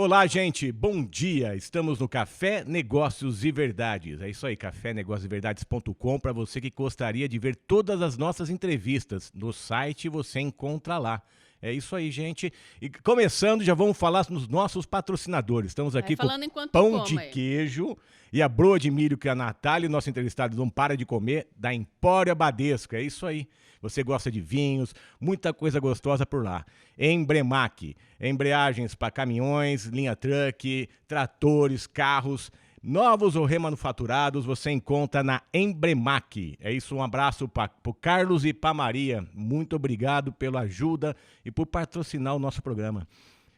Olá, gente, bom dia. Estamos no Café Negócios e Verdades. É isso aí, cafénegócioseverdades.com, para você que gostaria de ver todas as nossas entrevistas. No site você encontra lá. É isso aí, gente. E começando, já vamos falar nos nossos patrocinadores. Estamos aqui com pão de queijo e a broa de milho que a Natália, nosso entrevistado, não para de comer, da Empório Abadesco. É isso aí. Você gosta de vinhos, muita coisa gostosa por lá. Embremac, embreagens para caminhões, linha truck, tratores, carros, novos ou remanufaturados, você encontra na Embremac. É isso, um abraço para o Carlos e para Maria. Muito obrigado pela ajuda e por patrocinar o nosso programa.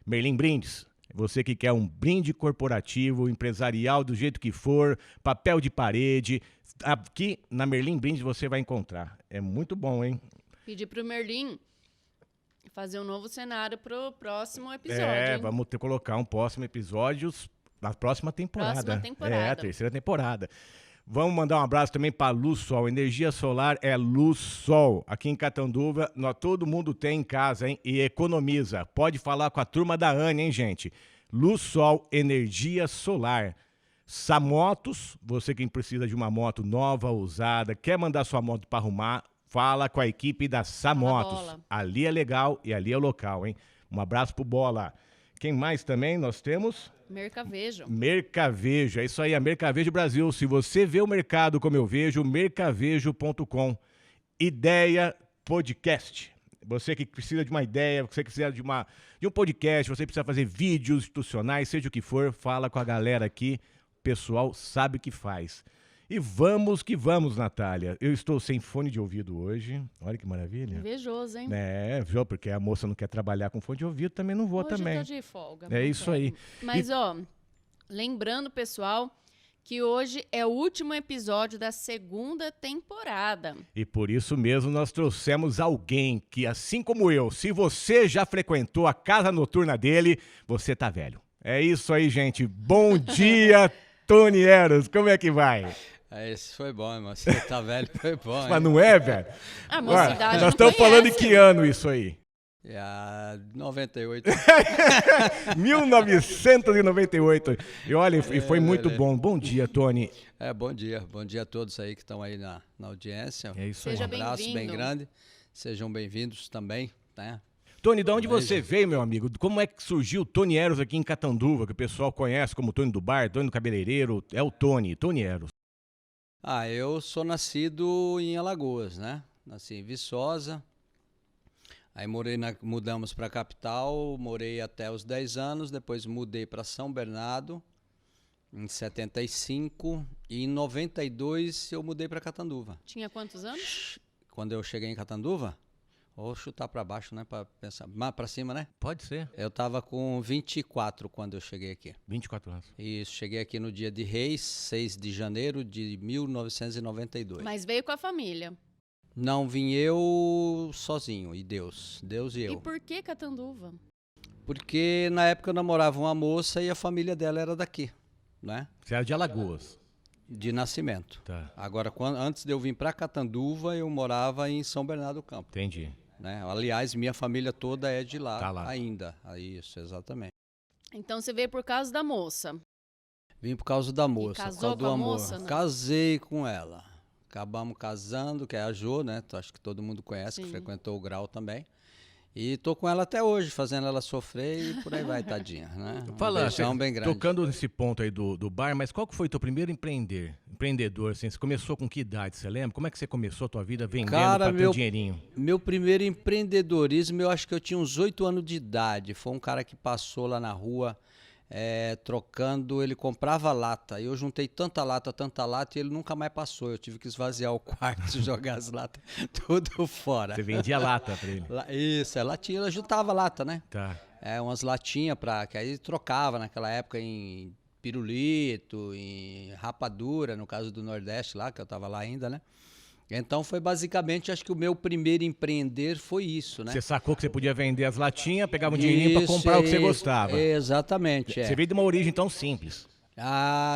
Merlin Brindes, você que quer um brinde corporativo, empresarial, do jeito que for, papel de parede, aqui na Merlin Brindes você vai encontrar. É muito bom, hein? Pedir pro Merlin fazer um novo cenário pro próximo episódio, hein? Vamos colocar um próximo episódio na próxima temporada. Próxima temporada. É, a terceira temporada. Vamos mandar um abraço também para Luz Sol. Energia solar é Luz Sol. Aqui em Catanduva, todo mundo tem em casa, hein? E economiza. Pode falar com a turma da Anne, hein, gente? Luz Sol, energia solar. Samotos, você que precisa de uma moto nova, usada, quer mandar sua moto para arrumar, fala com a equipe da Samotos. Ali é legal e ali é o local, hein? Um abraço pro Bola. Quem mais também nós temos? Mercavejo. Mercavejo, é isso aí, a Mercavejo Brasil. Se você vê o mercado como eu vejo, mercavejo.com. Ideia Podcast. Você que precisa de uma ideia, você que precisa de um podcast, você precisa fazer vídeos institucionais, seja o que for, fala com a galera aqui. O pessoal sabe o que faz. E vamos que vamos, Natália. Eu estou sem fone de ouvido hoje. Olha que maravilha. Invejoso, hein? É, viu? Porque a moça não quer trabalhar com fone de ouvido, também não vou hoje também. Tá de folga. É isso aí. Mas, lembrando, pessoal, que hoje é o último episódio da segunda temporada. E por isso mesmo nós trouxemos alguém que, assim como eu, se você já frequentou a casa noturna dele, você tá velho. É isso aí, gente. Bom dia, Tony Eros. Como é que vai? Esse foi bom, irmão. Você tá velho, foi bom. Mas não é, velho? A mocidade nós estamos falando de que ano isso aí? 98. 1998. E olha, e foi muito bom. Bom dia, Tony. Bom dia. Bom dia a todos aí que estão aí na audiência. É isso aí. Seja um abraço bem grande. Sejam bem-vindos também, né? Tony, de onde você veio, meu amigo? Como é que surgiu o Tony Eros aqui em Catanduva, que o pessoal conhece como Tony do Bar, Tony do Cabeleireiro? É o Tony Eros. Eu sou nascido em Alagoas, né? Nasci em Viçosa. Aí mudamos para a capital, morei até os 10 anos, depois mudei para São Bernardo em 75 e em 92 eu mudei para Catanduva. Tinha quantos anos? Quando eu cheguei em Catanduva, ou chutar para baixo, né, para pensar, mais para cima, né? Pode ser. Eu tava com 24 quando eu cheguei aqui. 24 anos. Isso, cheguei aqui no dia de Reis, 6 de janeiro de 1992. Mas veio com a família. Não, vim eu sozinho, e Deus e eu. E por que Catanduva? Porque na época eu namorava uma moça e a família dela era daqui, né? Você era de Alagoas? De nascimento. Tá. Agora, antes de eu vir para Catanduva, eu morava em São Bernardo do Campo. Entendi. Né? Aliás, minha família toda é de lá, Tá lá ainda. Isso, exatamente. Então você veio por causa da moça. Vim por causa da moça, casou por causa do com a amor. moça, não? Casei com ela. Acabamos casando, que é a Jo, né? Acho que todo mundo conhece, Sim. que frequentou o Grau também. E tô com ela até hoje, fazendo ela sofrer e por aí vai, tadinha, né? Fala, beijão bem grande. Tocando nesse ponto aí do bar, mas qual que foi o teu primeiro empreendedor, assim? Você começou com que idade, você lembra? Como é que você começou a tua vida vendendo para ter um dinheirinho? Meu primeiro empreendedorismo, eu acho que eu tinha uns 8 anos de idade. Foi um cara que passou lá na rua, trocando, ele comprava lata. Eu juntei tanta lata, e ele nunca mais passou. Eu tive que esvaziar o quarto e jogar as latas tudo fora. Você vendia lata pra ele? Isso, latinha, ela juntava lata, né? Tá. Umas latinhas que aí trocava naquela época em pirulito, em rapadura, no caso do Nordeste lá, que eu tava lá ainda, né? Então foi basicamente, acho que o meu primeiro empreender foi isso, né? Você sacou que você podia vender as latinhas, pegava um dinheirinho para comprar o que você gostava. Exatamente. Você veio de uma origem tão simples.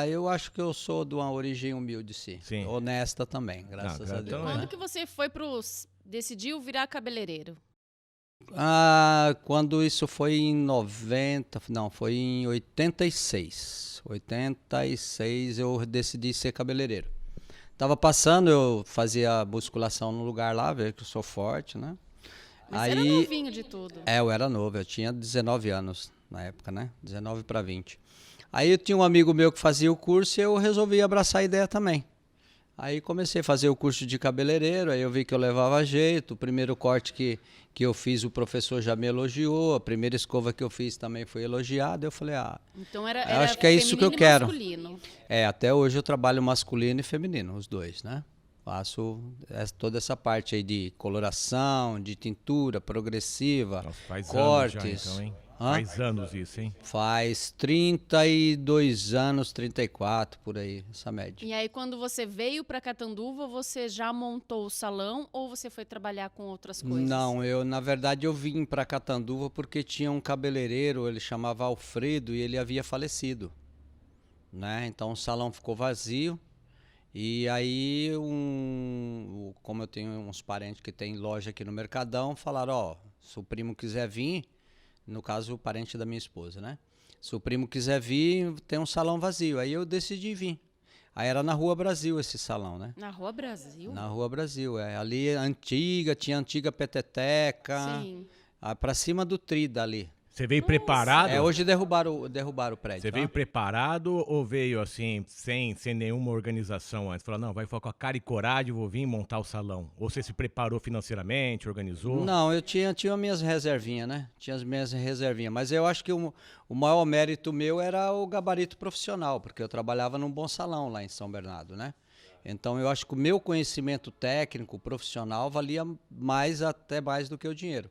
Eu acho que eu sou de uma origem humilde, sim. Honesta também, graças a Deus. Quando que você foi decidiu virar cabeleireiro? Quando isso foi em 90, não, foi em 86. 86 eu decidi ser cabeleireiro. Tava passando, eu fazia musculação no lugar lá, ver que eu sou forte, né? Mas era novinho de tudo. Eu era novo, eu tinha 19 anos na época, né? 19 para 20. Aí eu tinha um amigo meu que fazia o curso e eu resolvi abraçar a ideia também. Aí comecei a fazer o curso de cabeleireiro, aí eu vi que eu levava jeito. O primeiro corte que eu fiz, o professor já me elogiou. A primeira escova que eu fiz também foi elogiada. Eu falei, então eu acho que é isso que eu quero. Masculino. Até hoje eu trabalho masculino e feminino, os dois, né? Faço toda essa parte aí de coloração, de tintura progressiva, Nossa, faz cortes. Anos já, então, hein? Faz anos isso, hein? Faz 32 anos, 34, por aí, essa média. E aí, quando você veio para Catanduva, você já montou o salão ou você foi trabalhar com outras coisas? Não, na verdade, eu vim para Catanduva porque tinha um cabeleireiro, ele chamava Alfredo, e ele havia falecido, né? Então, o salão ficou vazio. E aí, como eu tenho uns parentes que têm loja aqui no Mercadão, falaram, se o primo quiser vir, no caso, o parente da minha esposa, né? Se o primo quiser vir, tem um salão vazio. Aí eu decidi vir. Aí era na Rua Brasil esse salão, né? Na Rua Brasil? Na Rua Brasil, Ali tinha antiga peteteca. Sim. Pra cima do Trida ali. Você veio preparado? Hoje derrubaram o prédio. Você veio preparado ou veio assim, sem nenhuma organização antes? Falou, não, vai com a cara e coragem, vou vir montar o salão. Ou você se preparou financeiramente, organizou? Não, eu tinha minhas reservinhas, né? Tinha as minhas reservinhas. Mas eu acho que o maior mérito meu era o gabarito profissional, porque eu trabalhava num bom salão lá em São Bernardo, né? Então eu acho que o meu conhecimento técnico, profissional, valia até mais do que o dinheiro.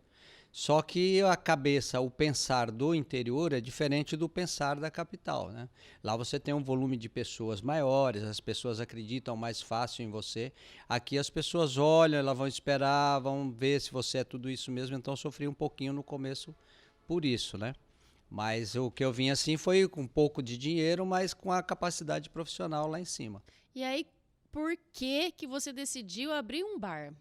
Só que a cabeça, o pensar do interior é diferente do pensar da capital, né? Lá você tem um volume de pessoas maiores, as pessoas acreditam mais fácil em você. Aqui as pessoas olham, elas vão esperar, vão ver se você é tudo isso mesmo. Então eu sofri um pouquinho no começo por isso, né? Mas o que eu vim assim foi com um pouco de dinheiro, mas com a capacidade profissional lá em cima. E aí, por que você decidiu abrir um bar?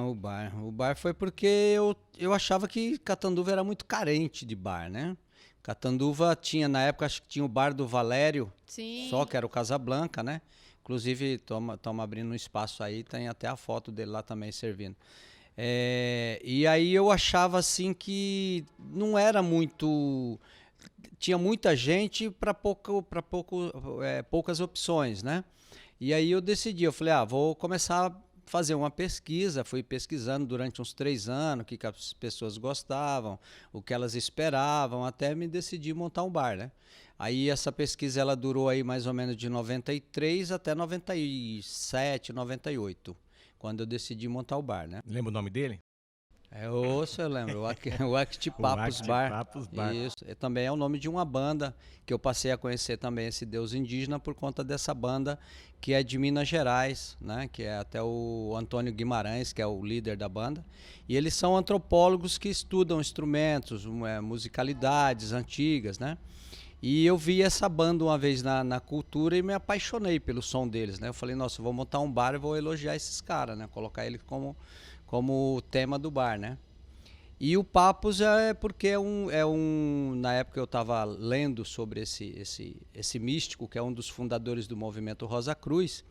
O bar. O bar foi porque eu achava que Catanduva era muito carente de bar, né? Catanduva tinha, na época, acho que tinha o bar do Valério, Sim. só que era o Casablanca, né? Inclusive, estamos abrindo um espaço aí, tem até a foto dele lá também servindo. E aí eu achava assim que não era muito... Tinha muita gente para poucas opções, né? E aí eu decidi, eu falei, vou começar a fazer uma pesquisa, fui pesquisando durante uns 3 anos o que as pessoas gostavam, o que elas esperavam, até me decidi montar um bar, né? Aí essa pesquisa ela durou aí mais ou menos de 93 até 97, 98, quando eu decidi montar o bar, né? Lembra o nome dele? Eu lembro, o Act Papos Bar. Isso, também é o nome de uma banda que eu passei a conhecer também esse deus indígena por conta dessa banda que é de Minas Gerais, né? Que é até o Antônio Guimarães, que é o líder da banda. E eles são antropólogos que estudam instrumentos, musicalidades antigas, né? E eu vi essa banda uma vez na cultura e me apaixonei pelo som deles, né? Eu falei, nossa, eu vou montar um bar e vou elogiar esses caras, né? Colocar eles como tema do bar, né? E o Papos é porque na época eu estava lendo sobre esse místico, que é um dos fundadores do movimento Rosa Cruz,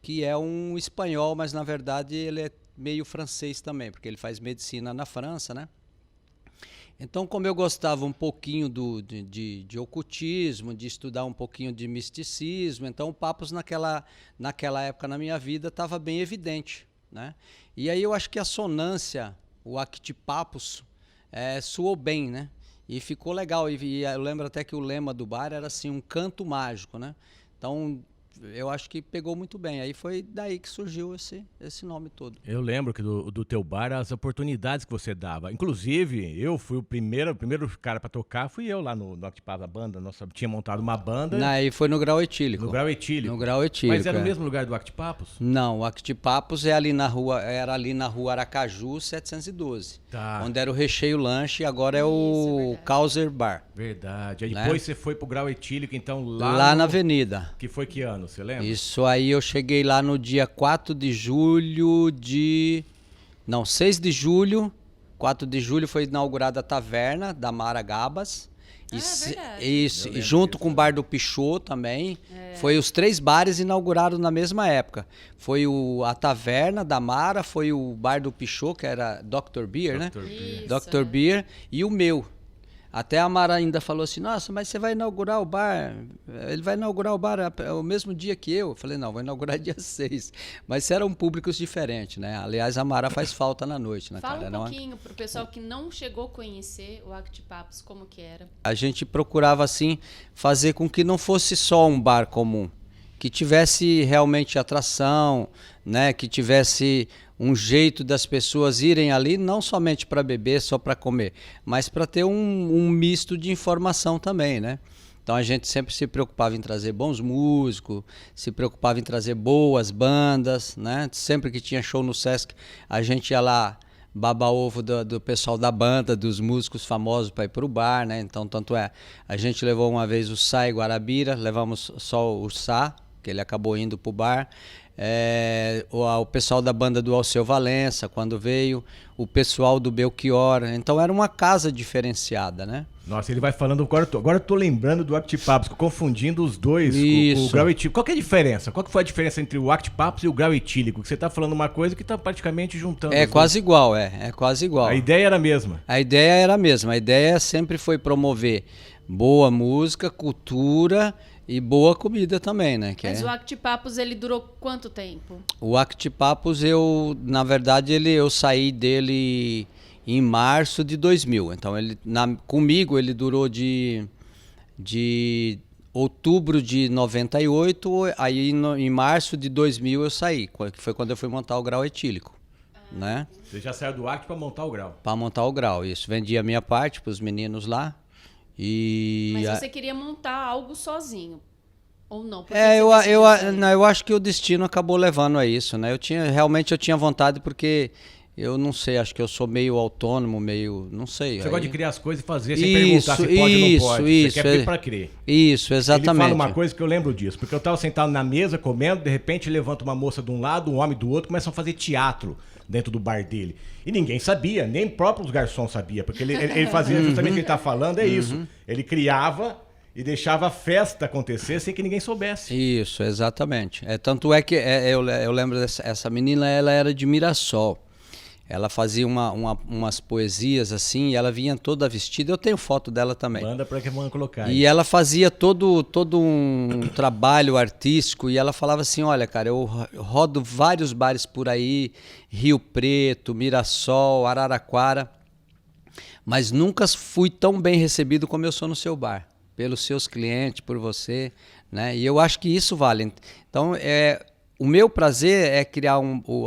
que é um espanhol, mas na verdade ele é meio francês também, porque ele faz medicina na França, né? Então, como eu gostava um pouquinho de ocultismo, de estudar um pouquinho de misticismo, então o Papos naquela época na minha vida estava bem evidente, né? E aí eu acho que a sonância, o Act Papos, soou bem, né? E ficou legal. E eu lembro até que o lema do bar era assim, um canto mágico, né? Então, eu acho que pegou muito bem. Aí foi daí que surgiu esse nome todo. Eu lembro que do teu bar, as oportunidades que você dava. Inclusive, eu fui o primeiro cara pra tocar, fui eu lá no Octipava, a banda. Nossa, tinha montado uma banda. Aí foi no Grau Etílico. No Grau Etílico. No Grau Etílico. Mas era no mesmo lugar do Actipapos? Não, o Actipapos era ali na rua Aracaju 712. Tá. Onde era o Recheio Lanche, agora é o Causer Bar. Verdade. Aí depois você foi pro Grau Etílico, então lá na Avenida. Que foi que ano, você lembra? Isso aí eu cheguei lá no dia 4 de julho de Não, 6 de julho, 4 de julho foi inaugurada a taverna da Mara Gabas. Ah, é verdade. Isso, e junto com o bar do Pichot também. Foi os 3 bares inaugurados na mesma época. Foi a taverna da Mara, foi o bar do Pichot, que era Dr. Beer, né? Isso, Dr. Beer, e o meu. Até a Mara ainda falou assim, nossa, mas você vai inaugurar o bar, ele vai inaugurar o bar o mesmo dia que eu. Eu falei, não, vou inaugurar dia 6. Mas eram públicos diferentes, né? Aliás, a Mara faz falta na noite, né, Fala cara? um Não, pouquinho pro pessoal que não chegou a conhecer o Actipapos, como que era. a gente procurava, assim, fazer com que não fosse só um bar comum, que tivesse realmente atração, né? Que tivesse um jeito das pessoas irem ali, não somente para beber, só para comer, mas para ter um misto de informação também, né? Então a gente sempre se preocupava em trazer bons músicos, se preocupava em trazer boas bandas, né? Sempre que tinha show no Sesc, a gente ia lá baba ovo do pessoal da banda, dos músicos famosos para ir para o bar, né? Então, tanto é, a gente levou uma vez o Sá e Guarabira, levamos só o Sá, que ele acabou indo para o bar. O pessoal da banda do Alceu Valença, quando veio, o pessoal do Belchior. Então era uma casa diferenciada, né? Nossa, ele vai falando, agora eu tô lembrando do Actipapos, confundindo os dois com o grau etílico. Qual que é a diferença? Qual que foi a diferença entre o Actipapos e o grau etílico? Que você tá falando uma coisa que tá praticamente juntando. É quase igual, é quase igual. A ideia era a mesma. A ideia era a mesma. A ideia sempre foi promover boa música, cultura e boa comida também, né? Mas o Actipapos, ele durou quanto tempo? O Actipapos, na verdade, eu saí dele em março de 2000. Então, comigo, ele durou de outubro de 98, aí em março de 2000 eu saí, que foi quando eu fui montar o grau etílico, né? Você já saiu do Act para montar o grau. Para montar o grau, isso. Vendia a minha parte para os meninos lá. Mas você queria montar algo sozinho, ou não? Eu acho que o destino acabou levando a isso, né? Realmente eu tinha vontade porque eu não sei, acho que eu sou meio autônomo, não sei. Você gosta de criar as coisas e fazer sem perguntar se pode ou não pode. Isso, você quer ver para crer. Isso, exatamente. Ele fala uma coisa que eu lembro disso, porque eu estava sentado na mesa comendo, de repente levanta uma moça de um lado, um homem do outro, começam a fazer teatro dentro do bar dele. E ninguém sabia, nem próprios garçons sabia, porque ele fazia justamente o que ele está falando, isso. Ele criava e deixava a festa acontecer sem que ninguém soubesse. Isso, exatamente. Tanto é que eu lembro dessa menina, ela era de Mirassol. Ela fazia umas poesias assim, e ela vinha toda vestida. Eu tenho foto dela também. Manda para que vão colocar. E ela fazia todo um trabalho artístico, e ela falava assim, olha, cara, eu rodo vários bares por aí, Rio Preto, Mirassol, Araraquara, mas nunca fui tão bem recebido como eu sou no seu bar, pelos seus clientes, por você, né? E eu acho que isso vale. Então, o meu prazer é criar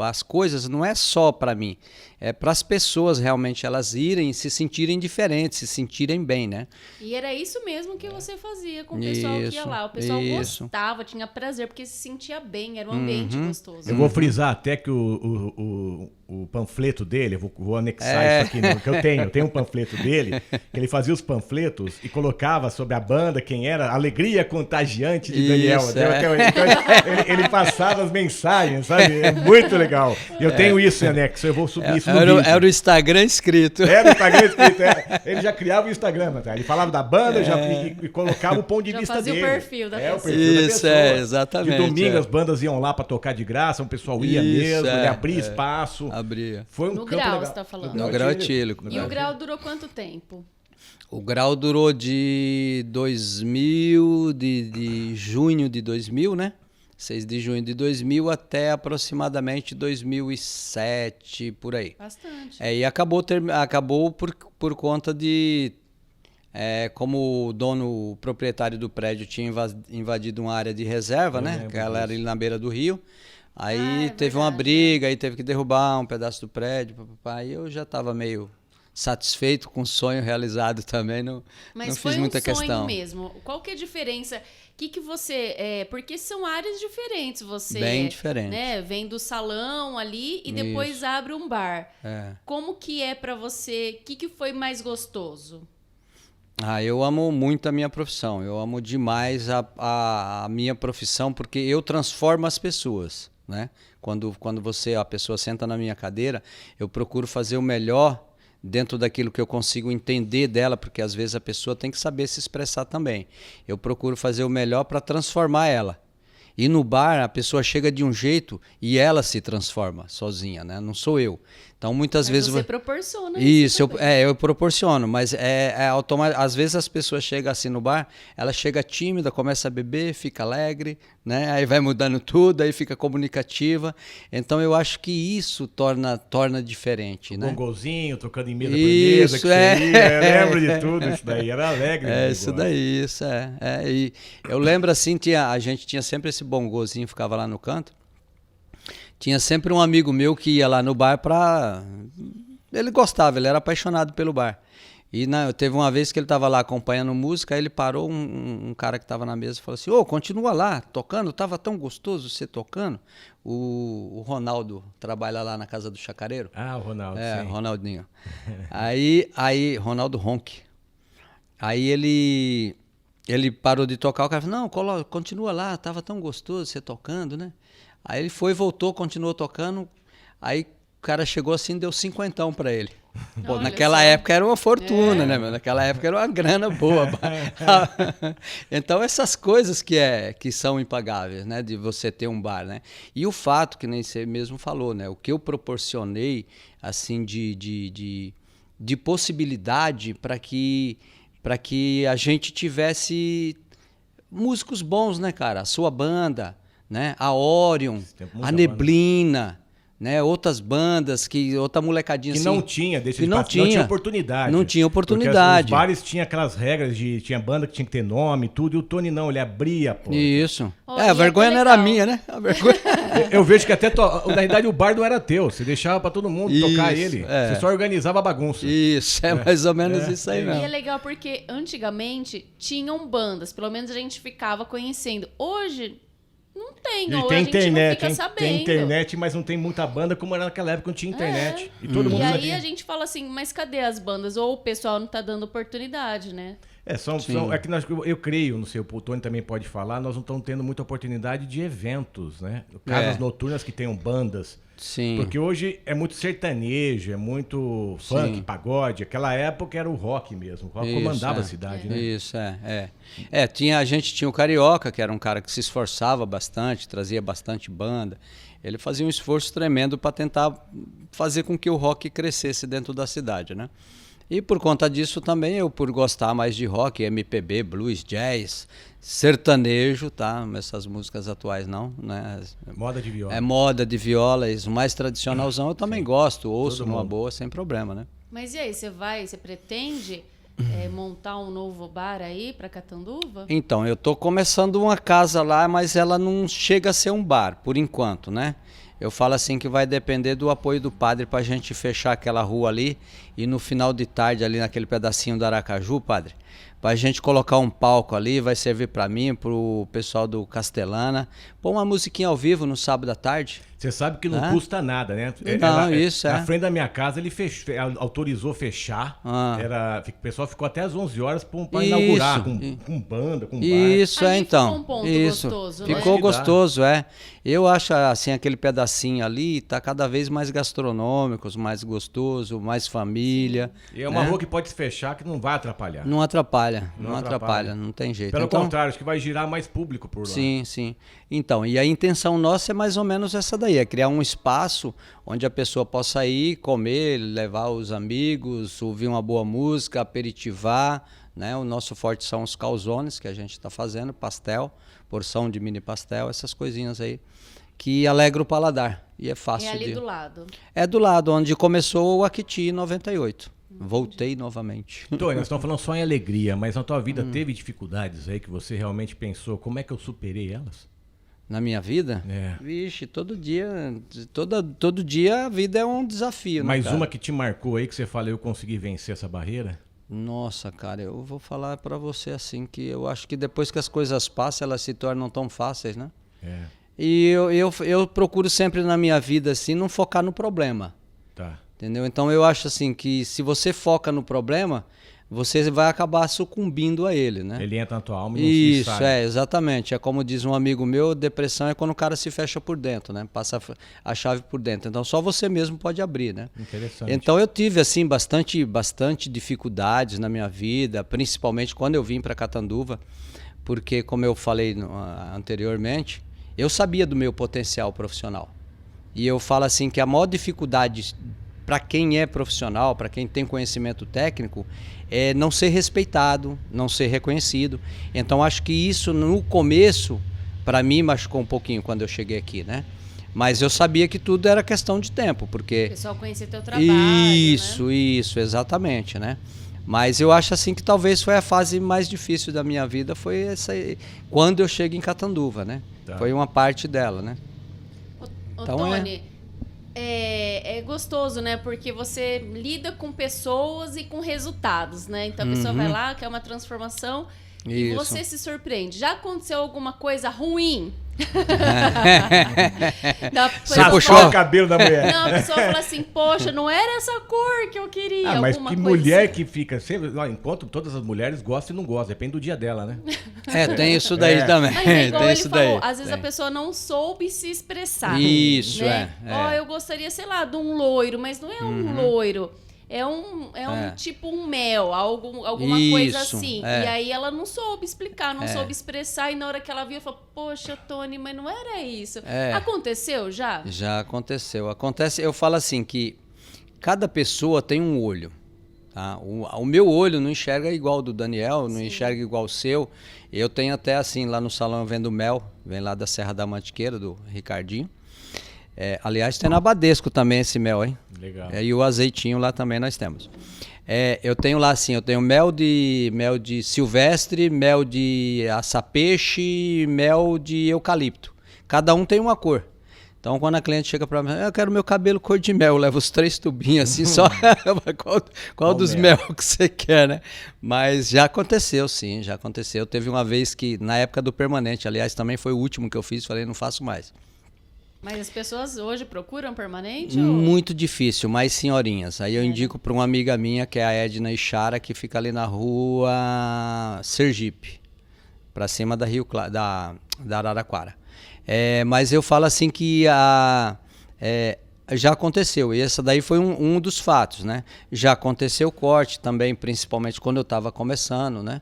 as coisas, não é só para mim, é para as pessoas realmente elas irem se sentirem diferentes, se sentirem bem, né? E era isso mesmo que você fazia com o pessoal que ia lá. O pessoal gostava, tinha prazer, porque se sentia bem, era um ambiente gostoso. Eu vou frisar até que o panfleto dele, eu vou anexar isso aqui, que eu tenho um panfleto dele, que ele fazia os panfletos e colocava sobre a banda, quem era, Alegria Contagiante de Daniel. Então, ele passava as mensagens, sabe? É muito legal. E eu tenho isso em anexo, eu vou subir isso no vídeo. Era o Instagram escrito. Era o Instagram escrito, Ele já criava o Instagram, tá? Ele falava da banda e colocava o ponto de vista dele. O perfil da pessoa. O perfil da pessoa. Exatamente. De domingo as bandas iam lá pra tocar de graça, o pessoal ia mesmo, ele abria espaço. Abria. Foi um no campo grau, legal. você tá falando. No grau etílico. E o grau durou quanto tempo? O grau durou de 2000, de junho de 2000, né? 6 de junho de 2000 até aproximadamente 2007, por aí. Bastante. E acabou por conta de... como o proprietário do prédio tinha invadido uma área de reserva, né? Que ela era ali na beira do rio. Aí teve uma briga, aí teve que derrubar um pedaço do prédio. Aí eu já estava meio satisfeito com o sonho realizado também, não fiz muita questão. Mas foi um sonho mesmo. Qual que é a diferença? Que você... porque são áreas diferentes. Você, bem diferentes. Né, vem do salão ali e depois abre um bar. Como que é para você? O que foi mais gostoso? Eu amo muito a minha profissão. Eu amo demais a minha profissão porque eu transformo as pessoas. né? Quando a pessoa senta na minha cadeira, eu procuro fazer o melhor dentro daquilo que eu consigo entender dela, porque às vezes a pessoa tem que saber se expressar também. Eu procuro fazer o melhor para transformar ela. E no bar, a pessoa chega de um jeito e ela se transforma sozinha, né? Não sou eu. Então, muitas vezes... Você proporciona isso. também. Eu proporciono, mas automático. Às vezes as pessoas chegam assim no bar, ela chega tímida, começa a beber, fica alegre, né? Aí vai mudando tudo, aí fica comunicativa. Então, eu acho que isso torna diferente, né? Bongozinho, tocando em mesa por mesa, que eu lembro de tudo, isso daí era alegre. Isso daí, isso e eu lembro assim, a gente tinha sempre esse bongozinho, ficava lá no canto. Tinha sempre um amigo meu que ia lá no bar ele gostava, ele era apaixonado pelo bar. E teve uma vez que ele estava lá acompanhando música, aí ele parou, um cara que estava na mesa e falou assim, continua lá, tocando, estava tão gostoso você tocando. O Ronaldo trabalha lá na casa do Chacareiro. Ah, o Ronaldo, sim. Ronaldinho. aí Ronaldo Ronk. Aí ele parou de tocar, o cara falou, não, continua lá, estava tão gostoso você tocando, né? Aí ele voltou, continuou tocando, aí o cara chegou assim, deu 50 para ele. Pô, naquela época era uma fortuna, né, meu? Naquela época era uma grana boa. Então essas coisas que são impagáveis, né, de você ter um bar, né? E o fato, que nem você mesmo falou, né, o que eu proporcionei, assim, de possibilidade para que a gente tivesse músicos bons, né, cara? A sua banda, né? A Orion, a Neblina, né? Outras bandas, outra molecadinha que assim, não tinha não tinha oportunidade. Não tinha oportunidade. Porque os bares tinham aquelas regras tinha banda que tinha que ter nome, tudo, e o Tony não, ele abria, pô. Isso. A vergonha não era minha, né? A vergonha... eu vejo que até, na realidade, o bar não era teu, você deixava pra todo mundo tocar ele, você só organizava a bagunça. Isso, mais ou menos isso aí mesmo. E é legal porque antigamente tinham bandas, pelo menos a gente ficava conhecendo. Hoje... não tem, ou tem a gente internet, não fica sabendo. Tem internet, mas não tem muita banda como era naquela época, não tinha internet. E todo mundo aí sabia. A gente fala assim, mas cadê as bandas? Ou o pessoal não tá dando oportunidade, né? É que eu creio, não sei, o Tony também pode falar, nós não estamos tendo muita oportunidade de eventos, né? Casas noturnas que tenham bandas. Sim. Porque hoje é muito sertanejo, é muito funk, pagode. Aquela época era o rock mesmo. O rock comandava a cidade, né? Isso, a gente tinha o Carioca, que era um cara que se esforçava bastante, trazia bastante banda. Ele fazia um esforço tremendo para tentar fazer com que o rock crescesse dentro da cidade, né? E por conta disso também, eu por gostar mais de rock, MPB, blues, jazz, sertanejo, tá? Essas músicas atuais não, né? Moda de viola. É moda de viola, isso mais tradicionalzão eu também gosto, ouço numa boa, sem problema, né? Mas e aí, você pretende montar um novo bar aí para Catanduva? Então, eu tô começando uma casa lá, mas ela não chega a ser um bar, por enquanto, né? Eu falo assim que vai depender do apoio do padre pra gente fechar aquela rua ali e no final de tarde ali naquele pedacinho do Aracaju, padre, pra gente colocar um palco ali, vai servir pra mim, pro pessoal do Castelana, pôr uma musiquinha ao vivo no sábado à tarde. Você sabe que não custa nada, né? Não, isso Na frente da minha casa ele autorizou fechar. O pessoal ficou até às 11 horas para inaugurar, com banda, com bar. Isso, então. Ficou um ponto isso. gostoso, ficou né? gostoso, Eu acho assim, aquele pedacinho ali tá cada vez mais gastronômico, mais gostoso, mais família. E é uma rua que pode se fechar que não vai atrapalhar. Não atrapalha, não tem jeito. Pelo contrário, acho que vai girar mais público por lá. Sim. Então, e a intenção nossa é mais ou menos essa daí, é criar um espaço onde a pessoa possa ir, comer, levar os amigos, ouvir uma boa música, aperitivar, né? O nosso forte são os calzones que a gente está fazendo, pastel, porção de mini pastel, essas coisinhas aí, que alegra o paladar e é fácil. É ali do lado. É do lado, onde começou o Akiti em 98. Voltei novamente. Tony, nós estamos falando só em alegria, mas na tua vida teve dificuldades aí que você realmente pensou, como é que eu superei elas? Na minha vida? Vixe, todo dia a vida é um desafio. Mais né, cara? uma que te marcou aí, que você fala, eu consegui vencer essa barreira? Nossa, cara, eu vou falar pra você assim, que eu acho que depois que as coisas passam, elas se tornam tão fáceis, né? E eu procuro sempre na minha vida, assim, não focar no problema. Tá. Entendeu? Então eu acho assim que se você foca no problema, você vai acabar sucumbindo a ele, né? Ele entra na tua alma e não se Isso, sai. exatamente. É como diz um amigo meu, depressão é quando o cara se fecha por dentro, né? Passa a chave por dentro. Então só você mesmo pode abrir, né? Interessante. Então eu tive assim bastante dificuldades na minha vida, principalmente quando eu vim para Catanduva, porque como eu falei anteriormente, eu sabia do meu potencial profissional. E eu falo assim que a maior dificuldade para quem é profissional, para quem tem conhecimento técnico, é não ser respeitado, não ser reconhecido. Então acho que isso no começo, para mim, machucou um pouquinho quando eu cheguei aqui, né? Mas eu sabia que tudo era questão de tempo, porque... O pessoal conhecer teu trabalho, Isso, né? isso, exatamente, né? Mas eu acho assim que talvez foi a fase mais difícil da minha vida, foi essa aí, quando eu chego em Catanduva, né? Tá. Foi uma parte dela, né? Ô, Então, Tony, é gostoso, né? Porque você lida com pessoas e com resultados, né? Então a pessoa vai lá, quer uma transformação e Isso. você se surpreende. Já aconteceu alguma coisa ruim? Você Raspar puxou? o cabelo da mulher. Não, a pessoa fala assim, poxa, não era essa cor que eu queria. Ah, mas alguma que coisa mulher assim. que fica sempre... Ó, enquanto todas as mulheres gostam e não gostam, depende do dia dela, né? Tem isso daí também. Mas é igual Tem ele isso falou, daí. às vezes a pessoa não soube se expressar. Isso, né? é. Ó, eu gostaria, sei lá, de um loiro, mas não é um loiro. É um tipo um mel, alguma coisa Isso, assim. é. E aí ela não soube explicar, não soube expressar. E na hora que ela viu, ela falou, poxa, Tony, mas não era isso. Aconteceu já? Já aconteceu. Acontece, eu falo assim que cada pessoa tem um olho. Tá? O meu olho não enxerga igual ao do Daniel, não enxerga igual o seu. Eu tenho até assim, lá no salão eu vendo mel, vem lá da Serra da Mantiqueira, do Ricardinho. Aliás, tem na Badesco também esse mel, hein? Legal. E o azeitinho lá também nós temos. Eu tenho lá assim, eu tenho mel de silvestre, mel de açapeixe, mel de eucalipto. Cada um tem uma cor. Então quando a cliente chega para mim, eu quero meu cabelo cor de mel, eu levo os 3 tubinhos assim, só qual dos mel que você quer, né? Mas já aconteceu, sim, já aconteceu. Teve uma vez que, na época do permanente, aliás, também foi o último que eu fiz, falei, não faço mais. Mas as pessoas hoje procuram permanente? Muito difícil, mais senhorinhas. Aí eu indico para uma amiga minha, que é a Edna Ishara, que fica ali na rua Sergipe, para cima da da Araraquara. Mas eu falo assim que já aconteceu, e essa daí foi um dos fatos, né? Já aconteceu corte também, principalmente quando eu estava começando, né?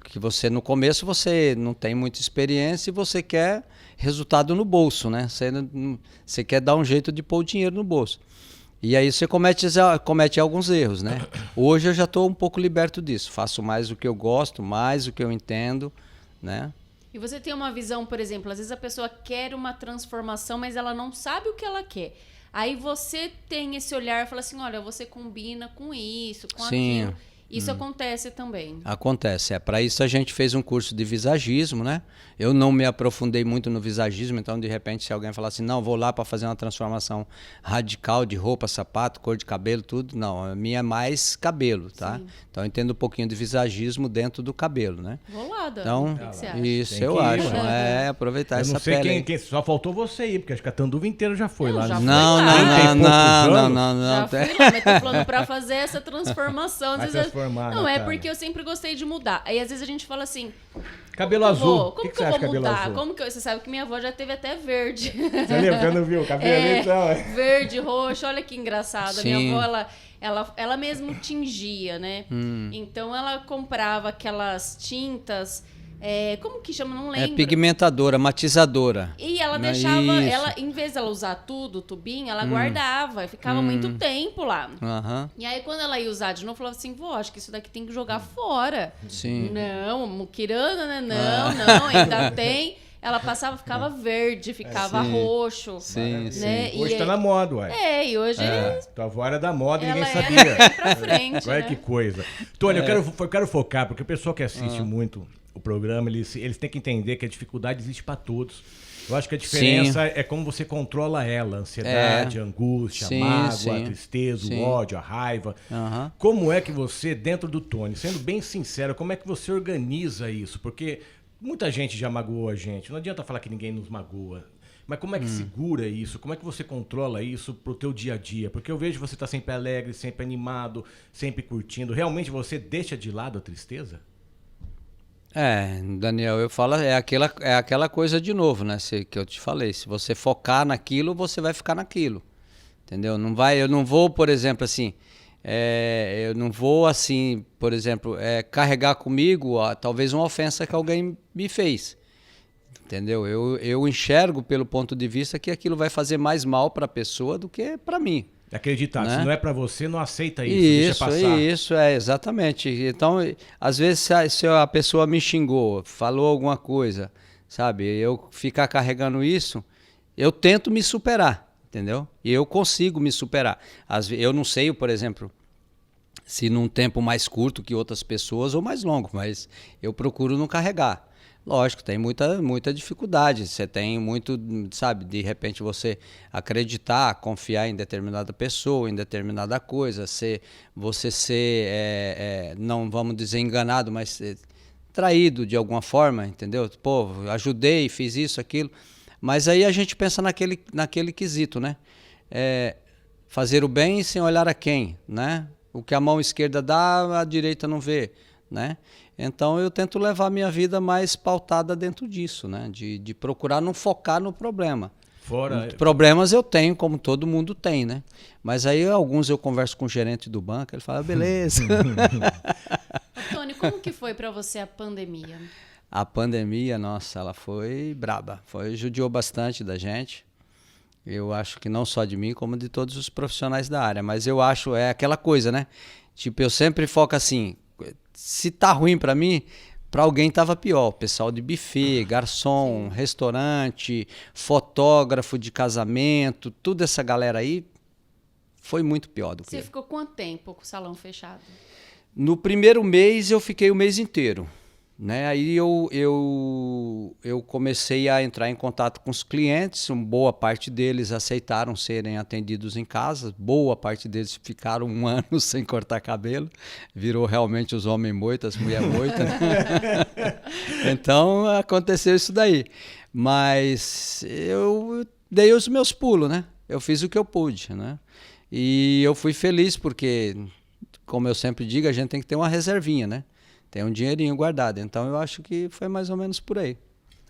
Que você no começo você não tem muita experiência e você quer resultado no bolso, né? Você quer dar um jeito de pôr o dinheiro no bolso. E aí você comete alguns erros, né? Hoje eu já estou um pouco liberto disso. Faço mais o que eu gosto, mais o que eu entendo, né? E você tem uma visão, por exemplo, às vezes a pessoa quer uma transformação, mas ela não sabe o que ela quer. Aí você tem esse olhar e fala assim, olha, você combina com isso, com aquilo. Isso acontece também. Acontece. Para isso a gente fez um curso de visagismo, né? Eu não me aprofundei muito no visagismo, então de repente se alguém falar assim, não, vou lá para fazer uma transformação radical de roupa, sapato, cor de cabelo, tudo. Não, a minha é mais cabelo, tá? Sim. Então eu entendo um pouquinho de visagismo dentro do cabelo, né? Vou lá, Dan. Então, O que você acha? isso Tem eu que ir, acho. ué. Aproveitar Eu essa não sei pele aí. quem, só faltou você ir, porque acho que a Catanduva inteira já foi Não, lá. já né? fui Não, lá. não, 30 e poucos não, anos? não, não, Já não. fui lá, mas tô falando pra fazer essa transformação. Às Vai vezes transformar, não, é Natália. porque eu sempre gostei de mudar. Aí às vezes a gente fala assim, Cabelo azul. como O que que eu você acha vou de cabelo mudar? azul? Como que você sabe que minha avó já teve até verde. Você lembra? Você não viu? Cabelo então. Verde, roxo, olha que engraçado. A Sim. minha avó, ela mesmo tingia, né? Então ela comprava aquelas tintas, como que chama? Não lembro. Pigmentadora, matizadora. E ela Não é deixava, isso. em vez dela usar tudo, o tubinho, ela guardava. Ficava muito tempo lá. Aham, E aí, quando ela ia usar de novo, falava assim, vó, acho que isso daqui tem que jogar fora. sim. Não, muquirana, né? Não, ainda tem. Ela passava, ficava verde, ficava Sim. roxo. Sim, né? Hoje tá na moda, ué. E hoje Tua avó era da moda e ela ninguém é sabia. bem pra frente, Olha né? que coisa. Tony, eu quero focar, porque o pessoal que assiste muito o programa, eles têm que entender que a dificuldade existe para todos. Eu acho que a diferença é como você controla ela. A ansiedade, a angústia, Sim, a mágoa, sim. a tristeza, Sim. o ódio, a raiva. Aham. Como é que você, dentro do Tony, sendo bem sincero, como é que você organiza isso? Porque muita gente já magoou a gente. Não adianta falar que ninguém nos magoa. Mas como é que segura isso? Como é que você controla isso pro teu dia a dia? Porque eu vejo você tá sempre alegre, sempre animado, sempre curtindo. Realmente você deixa de lado a tristeza? Daniel, eu falo, é aquela coisa de novo, né? Que eu te falei. Se você focar naquilo, você vai ficar naquilo. Entendeu? Eu não vou, por exemplo, assim, eu não vou, assim, por exemplo, carregar comigo talvez uma ofensa que alguém me fez. Entendeu? Eu enxergo pelo ponto de vista que aquilo vai fazer mais mal para a pessoa do que para mim. Acreditar, né? Se não é para você, não aceita isso, deixa passar. Isso, exatamente. Então, às vezes, se a pessoa me xingou, falou alguma coisa, sabe? Eu ficar carregando isso, eu tento me superar, entendeu? E eu consigo me superar. Eu não sei, por exemplo, se num tempo mais curto que outras pessoas ou mais longo, mas eu procuro não carregar. Lógico, tem muita dificuldade. Você tem muito, sabe, de repente você acreditar, confiar em determinada pessoa, em determinada coisa, você ser, não vamos dizer enganado, mas traído de alguma forma, entendeu? Pô, ajudei, fiz isso, aquilo. Mas aí a gente pensa naquele quesito, né? Fazer o bem sem olhar a quem, né? O que a mão esquerda dá, a direita não vê, né? Então eu tento levar a minha vida mais pautada dentro disso, né? De procurar não focar no problema. Problemas eu tenho, como todo mundo tem, né? Mas aí alguns eu converso com o gerente do banco, ele fala, beleza. Tony, como que foi para você a pandemia? A pandemia, nossa, ela foi braba. Judiou bastante da gente. Eu acho que não só de mim, como de todos os profissionais da área. Mas eu acho, aquela coisa, né? Tipo, eu sempre foco assim, se tá ruim para mim, para alguém tava pior. Pessoal de buffet, garçom, restaurante, fotógrafo de casamento, toda essa galera aí foi muito pior do que eu. Você ficou quanto tempo com o salão fechado? No primeiro mês eu fiquei o mês inteiro. Né? Aí eu comecei a entrar em contato com os clientes, boa parte deles aceitaram serem atendidos em casa, boa parte deles ficaram 1 ano sem cortar cabelo, virou realmente os homens moitos, as mulheres moitas. Né? Então aconteceu isso daí. Mas eu dei os meus pulos, né? Eu fiz o que eu pude, né? E eu fui feliz porque, como eu sempre digo, a gente tem que ter uma reservinha, né? Tem um dinheirinho guardado. Então, eu acho que foi mais ou menos por aí.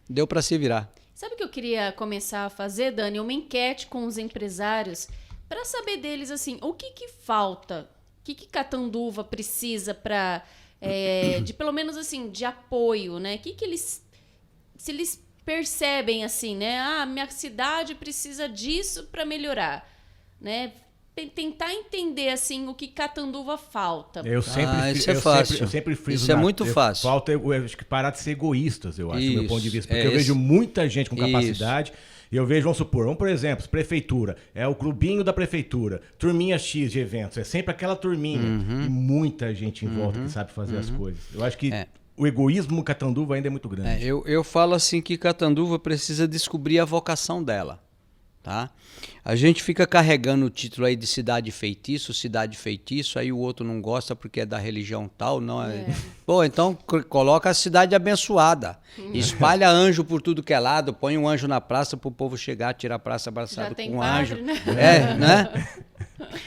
Deu para se virar. Sabe o que eu queria começar a fazer, Dani? Uma enquete com os empresários para saber deles, assim, o que falta? O que Catanduva precisa para, de pelo menos, assim, de apoio, né? Que eles, se eles percebem, assim, né? Ah, minha cidade precisa disso para melhorar, né? Tentar entender assim o que Catanduva falta. Isso é fácil. Eu sempre friso. Isso é muito fácil. Falta, eu acho que parar de ser egoístas, eu acho, do meu ponto de vista. Porque eu vejo muita gente com capacidade. E eu vejo, vamos por exemplo, prefeitura. É o clubinho da prefeitura. Turminha X de eventos. É sempre aquela turminha. E muita gente em volta que sabe fazer as coisas. Eu acho que o egoísmo no Catanduva ainda é muito grande. Eu falo assim que Catanduva precisa descobrir a vocação dela. Tá? A gente fica carregando o título aí de cidade feitiço, aí o outro não gosta porque é da religião tal, não é. Pô, então coloca a cidade abençoada, espalha anjo por tudo que é lado, põe um anjo na praça pro povo chegar, tirar a praça abraçado com um anjo. Né? Né?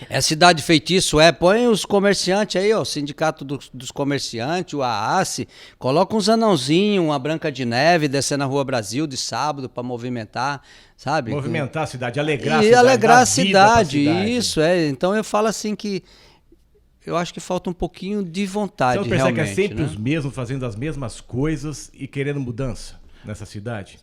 É cidade feitiço, põe os comerciantes aí, ó, o sindicato dos comerciantes, o AACE, coloca uns anãozinhos, uma Branca de Neve descendo na Rua Brasil de sábado para movimentar, sabe? Movimentar a cidade, alegrar a cidade. E alegrar a cidade, isso, Então eu falo assim que eu acho que falta um pouquinho de vontade, você não percebe realmente. Que é sempre né? os mesmos fazendo as mesmas coisas e querendo mudança nessa cidade?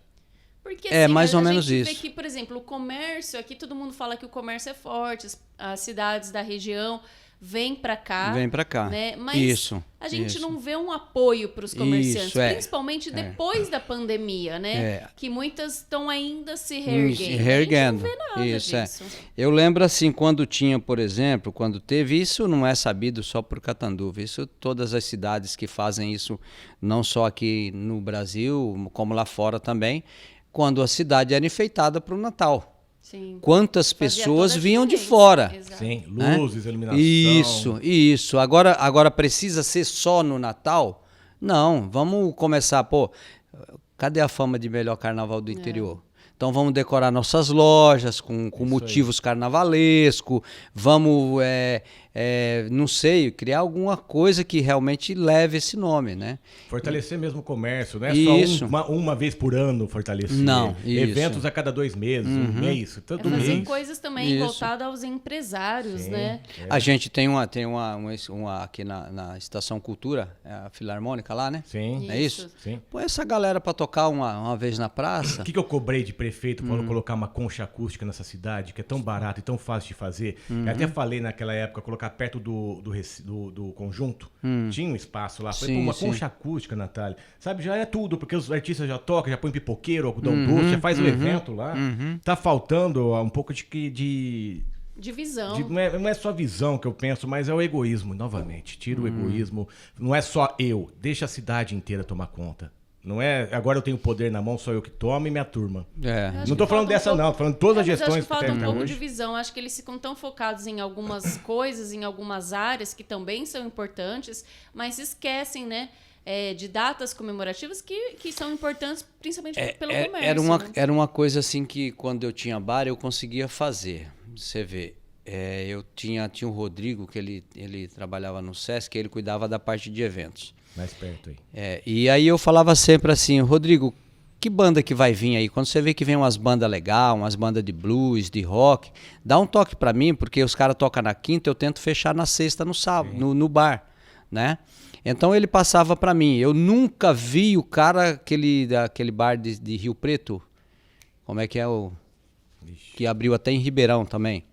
Porque, assim, mais ou a menos gente isso. vê que, por exemplo, o comércio, aqui todo mundo fala que o comércio é forte, as cidades da região vêm para cá. Vem para cá. Né? Mas a gente não vê um apoio para os comerciantes, principalmente depois da pandemia, né? Que muitas estão ainda se reerguendo. A gente não vê nada disso. Eu lembro assim, quando tinha, por exemplo, quando teve, isso não é sabido só por Catanduva, isso todas as cidades que fazem isso, não só aqui no Brasil, como lá fora também, quando a cidade era enfeitada para o Natal. Sim. Quantas pessoas vinham de fora. Exato. Sim, luzes, iluminação. Isso. Agora precisa ser só no Natal? Não, vamos começar, cadê a fama de melhor carnaval do interior? Então vamos decorar nossas lojas com motivos carnavalescos, vamos, não sei, criar alguma coisa que realmente leve esse nome, né? Fortalecer mesmo o comércio, não é Isso. só uma vez por ano fortalecer. Não, isso. Eventos a cada 2 meses, um mês, todo fazer mês. coisas também voltadas aos empresários, né? A gente tem uma aqui na Estação Cultura, a Filarmônica lá, né? Sim. É isso? Sim. Põe essa galera pra tocar uma vez na praça. O que eu cobrei de prefeito para colocar uma concha acústica nessa cidade, que é tão barato e tão fácil de fazer? Eu até falei naquela época, colocar perto do conjunto. Tinha um espaço lá. Falei, uma concha acústica, Natália. Sabe, já é tudo, porque os artistas já tocam, já põem pipoqueiro, algodão doce, já faz o evento lá. Tá faltando um pouco de visão. Não é só visão que eu penso, mas é o egoísmo, novamente. Tira o egoísmo. Não é só eu, deixa a cidade inteira tomar conta. Não é, agora eu tenho poder na mão, só eu que tomo e minha turma. Não tô falando dessa não, tô falando de todas as gestões acho que falta um pouco hoje. de visão. Acho que eles ficam tão focados em algumas coisas, em algumas áreas que também são importantes, mas esquecem, né, de datas comemorativas que são importantes principalmente pelo comércio. Era uma coisa assim que quando eu tinha bar eu conseguia fazer. Você vê, eu tinha o Rodrigo, que ele trabalhava no Sesc, ele cuidava da parte de eventos. Mais perto aí. E aí eu falava sempre assim, Rodrigo, que banda que vai vir aí? Quando você vê que vem umas bandas legais, umas bandas de blues, de rock, dá um toque pra mim, porque os caras tocam na quinta, eu tento fechar na sexta, no sábado, no bar, né? Então ele passava pra mim. Eu nunca vi o cara, aquele bar de Rio Preto, como é que é que abriu até em Ribeirão também.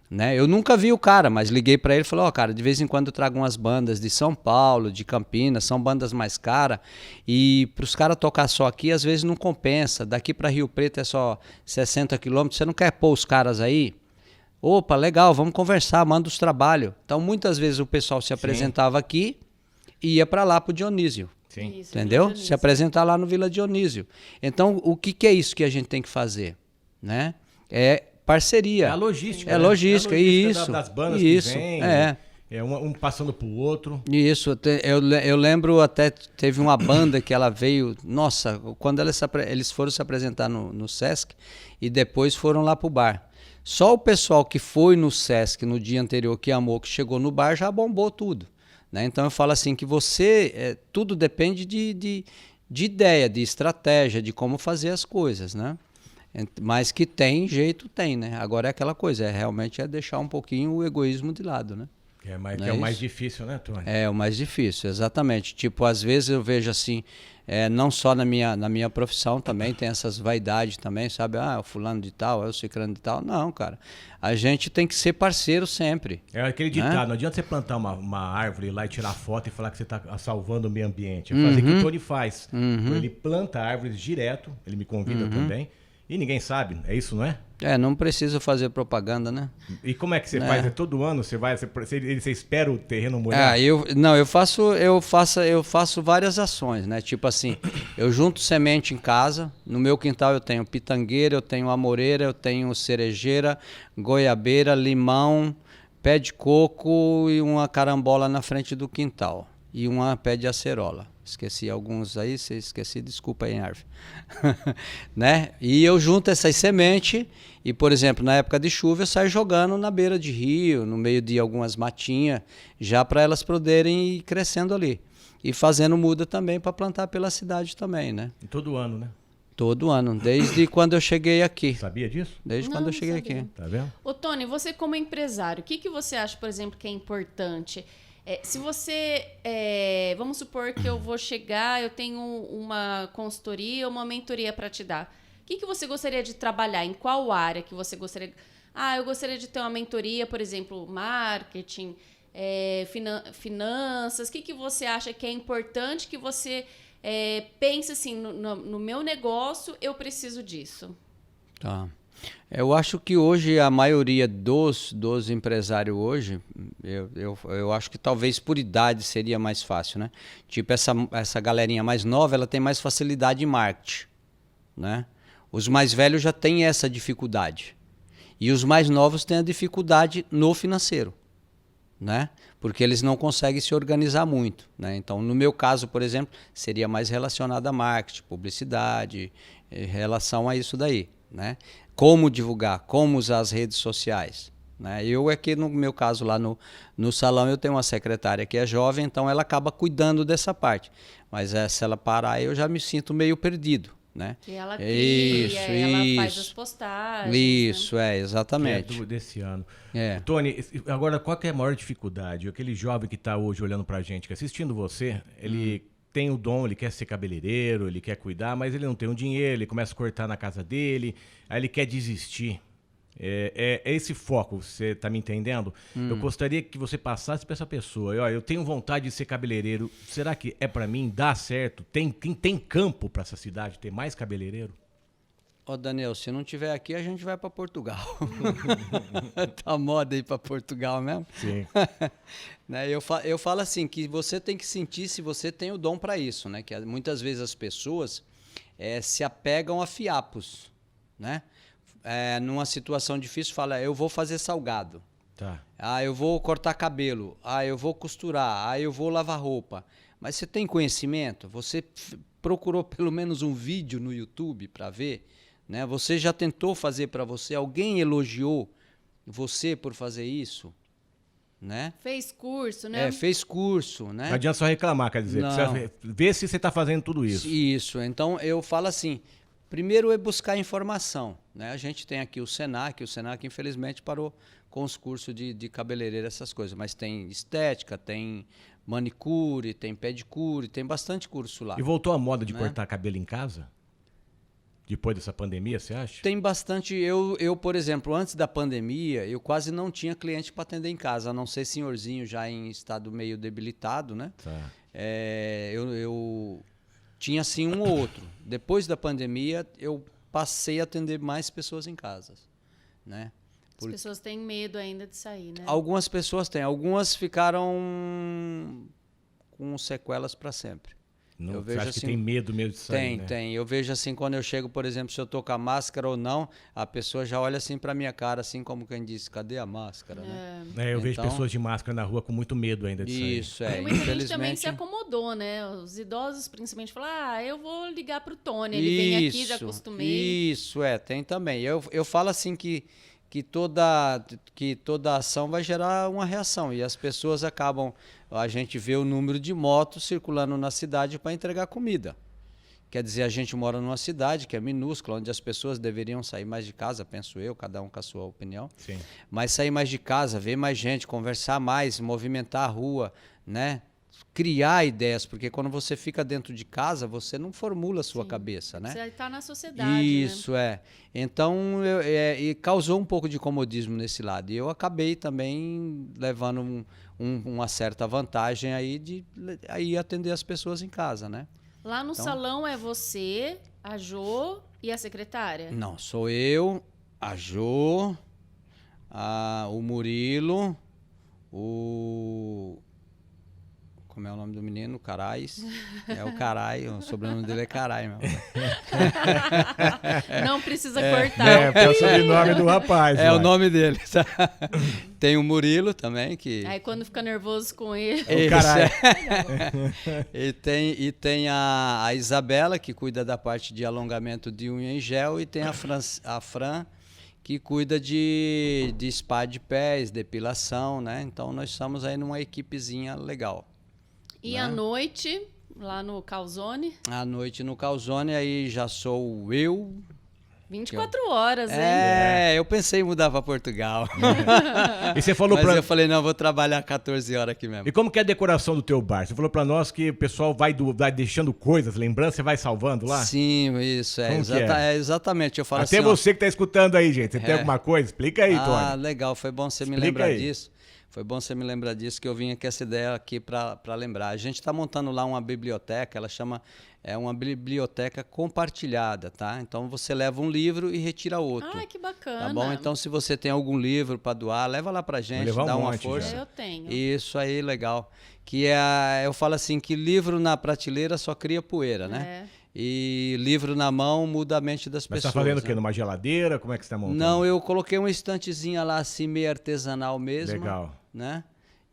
Né? Eu nunca vi o cara, mas liguei pra ele e falei, cara, de vez em quando eu trago umas bandas de São Paulo, de Campinas, são bandas mais caras, e pros caras tocar só aqui, às vezes não compensa. Daqui pra Rio Preto é só 60 quilômetros, você não quer pôr os caras aí? Opa, legal, vamos conversar, manda os trabalhos. Então, muitas vezes o pessoal se apresentava aqui e ia pra lá pro Dionísio. Sim. Isso, entendeu? Se apresentar lá no Vila Dionísio. Então, o que é isso que a gente tem que fazer? Né? É parceria. É a logística. É logística, isso. Das bandas isso, que vem. É um passando pro outro. Isso, eu lembro até, teve uma banda que ela veio, nossa, quando eles foram se apresentar no Sesc e depois foram lá pro bar. Só o pessoal que foi no Sesc no dia anterior, que amou, que chegou no bar, já bombou tudo. Né? Então eu falo assim, que tudo depende de ideia, de estratégia, de como fazer as coisas, né? Mas que tem jeito, tem, né? Agora é aquela coisa, realmente é deixar um pouquinho o egoísmo de lado, né? Que é o mais difícil, né, Tony? É o mais difícil, exatamente. Tipo, às vezes eu vejo assim, não só na minha profissão também, tem essas vaidades também, sabe? O fulano de tal, o ciclano de tal. Não, cara. A gente tem que ser parceiro sempre. É aquele ditado, não adianta você plantar uma árvore lá e tirar foto e falar que você está salvando o meio ambiente. É fazer o que o Tony faz. Ele planta árvores direto, ele me convida também, e ninguém sabe, é isso, não é? Não precisa fazer propaganda, né? E como é que você faz? Todo ano você espera o terreno molhar? Eu faço várias ações, né? Tipo assim, eu junto semente em casa, no meu quintal eu tenho pitangueira, eu tenho amoreira, eu tenho cerejeira, goiabeira, limão, pé de coco e uma carambola na frente do quintal. E uma pé de acerola. Esqueci alguns aí, se esqueci, desculpa aí, árvore. Né? E eu junto essas sementes e, por exemplo, na época de chuva eu saio jogando na beira de rio, no meio de algumas matinhas, já para elas poderem ir crescendo ali. E fazendo muda também para plantar pela cidade também, né? E todo ano, né? Todo ano, desde quando eu cheguei aqui. Sabia disso? Desde quando eu cheguei aqui. Tá vendo? Ô, Tony, você como empresário, o que você acha, por exemplo, que é importante? Se você, vamos supor que eu vou chegar, eu tenho uma consultoria, uma mentoria para te dar. O que você gostaria de trabalhar? Em qual área que você gostaria? Eu gostaria de ter uma mentoria, por exemplo, marketing, finanças. O que você acha que é importante que você pense assim, no meu negócio, eu preciso disso? Tá. Eu acho que hoje a maioria dos empresários hoje, eu acho que talvez por idade seria mais fácil, né? Tipo, essa galerinha mais nova, ela tem mais facilidade em marketing, né? Os mais velhos já têm essa dificuldade. E os mais novos têm a dificuldade no financeiro, né? Porque eles não conseguem se organizar muito, né? Então, no meu caso, por exemplo, seria mais relacionado a marketing, publicidade, em relação a isso daí. né? Como divulgar, como usar as redes sociais, né? Eu aqui, no meu caso, lá no salão, eu tenho uma secretária que é jovem, então ela acaba cuidando dessa parte. Mas se ela parar, eu já me sinto meio perdido, né? Que ela cria, ela faz as postagens. Isso, né? Exatamente. Desse ano. É. Tony, agora qual que é a maior dificuldade? Aquele jovem que está hoje olhando pra gente, que assistindo você, ele tem o dom, ele quer ser cabeleireiro, ele quer cuidar, mas ele não tem o dinheiro, ele começa a cortar na casa dele, aí ele quer desistir. É esse foco, você tá me entendendo? Eu gostaria que você passasse para essa pessoa. Eu tenho vontade de ser cabeleireiro. Será que é para mim? Dá certo? Tem campo para essa cidade ter mais cabeleireiro? Ó, Daniel, se não tiver aqui, a gente vai para Portugal. Tá moda aí para Portugal mesmo? Sim. Né, eu falo assim, que você tem que sentir se você tem o dom para isso, né? Que muitas vezes as pessoas se apegam a fiapos, né? Numa situação difícil, fala, eu vou fazer salgado. Tá. Eu vou cortar cabelo. Eu vou costurar. Eu vou lavar roupa. Mas você tem conhecimento? Você procurou pelo menos um vídeo no YouTube para ver? Né? Você já tentou fazer para você? Alguém elogiou você por fazer isso? Né? Fez curso, né? Fez curso, né? Não adianta só reclamar, quer dizer. Precisa ver se você está fazendo tudo isso. Isso. Então, eu falo assim, primeiro é buscar informação. Né? A gente tem aqui o Senac infelizmente parou com os cursos de cabeleireiro, essas coisas. Mas tem estética, tem manicure, tem pedicure, tem bastante curso lá. E voltou a moda de cortar cabelo em casa? Depois dessa pandemia, você acha? Tem bastante. Eu, por exemplo, antes da pandemia, eu quase não tinha cliente para atender em casa, a não ser senhorzinho já em estado meio debilitado, né? Tá. Eu tinha assim um ou outro. Depois da pandemia, eu passei a atender mais pessoas em casa, né? As pessoas têm medo ainda de sair, né? Algumas pessoas têm. Algumas ficaram com sequelas para sempre. Não, eu você vejo acha assim, que tem medo mesmo de sair, Tem. Eu vejo assim, quando eu chego, por exemplo, se eu tô com a máscara ou não, a pessoa já olha assim pra minha cara, assim como quem disse, cadê a máscara, né? Eu vejo pessoas de máscara na rua com muito medo ainda de sair. Isso, E muita gente também se acomodou, né? Os idosos, principalmente, falam, eu vou ligar pro Tony, ele vem aqui, já acostumei. Isso, tem também. Eu falo assim que toda ação vai gerar uma reação e as pessoas acabam, a gente vê o número de motos circulando na cidade para entregar comida. Quer dizer, a gente mora numa cidade que é minúscula, onde as pessoas deveriam sair mais de casa, penso eu, cada um com a sua opinião. Sim. Mas sair mais de casa, ver mais gente, conversar mais, movimentar a rua, né? Criar ideias, porque quando você fica dentro de casa, você não formula a sua cabeça, né? Você está na sociedade, Isso, né? Então, e causou um pouco de comodismo nesse lado. E eu acabei também levando uma certa vantagem aí de aí atender as pessoas em casa, né? Lá no salão é você, a Jô e a secretária? Não, sou eu, a Jô, o Murilo, como é o nome do menino? Carais. É o Carai, o sobrenome dele é Carai mesmo. Não precisa cortar. É o sobrenome do rapaz. É o nome dele. Tem o Murilo também, que... Aí quando fica nervoso com ele... É o Carai. E tem a Isabela, que cuida da parte de alongamento de unha em gel, e tem a Fran, que cuida de spa de pés, depilação, né? Então nós estamos aí numa equipezinha legal. E à noite, lá no Calzone? À noite no Calzone, aí já sou eu. 24 horas, hein? Eu pensei em mudar para Portugal. E você falou Mas eu falei, não, vou trabalhar 14 horas aqui mesmo. E como que é a decoração do teu bar? Você falou para nós que o pessoal vai deixando coisas, lembranças, você vai salvando lá? Sim, isso. Exatamente. Eu falo Até assim, você que está escutando aí, gente. Você tem alguma coisa? Explica aí, Tony. Legal. Foi bom você me lembrar disso. Foi bom você me lembrar disso, que eu vim com essa ideia aqui para lembrar. A gente está montando lá uma biblioteca, ela chama uma biblioteca compartilhada, tá? Então você leva um livro e retira outro. Ah, que bacana. Tá bom? Então se você tem algum livro para doar, leva lá pra gente, dá uma força. Eu tenho. Isso aí, legal. Que eu falo assim, que livro na prateleira só cria poeira, né? E livro na mão muda a mente das pessoas. Mas tá fazendo o quê? Numa geladeira? Como é que você tá montando? Não, eu coloquei uma estantezinha lá assim, meio artesanal mesmo. Legal. Né?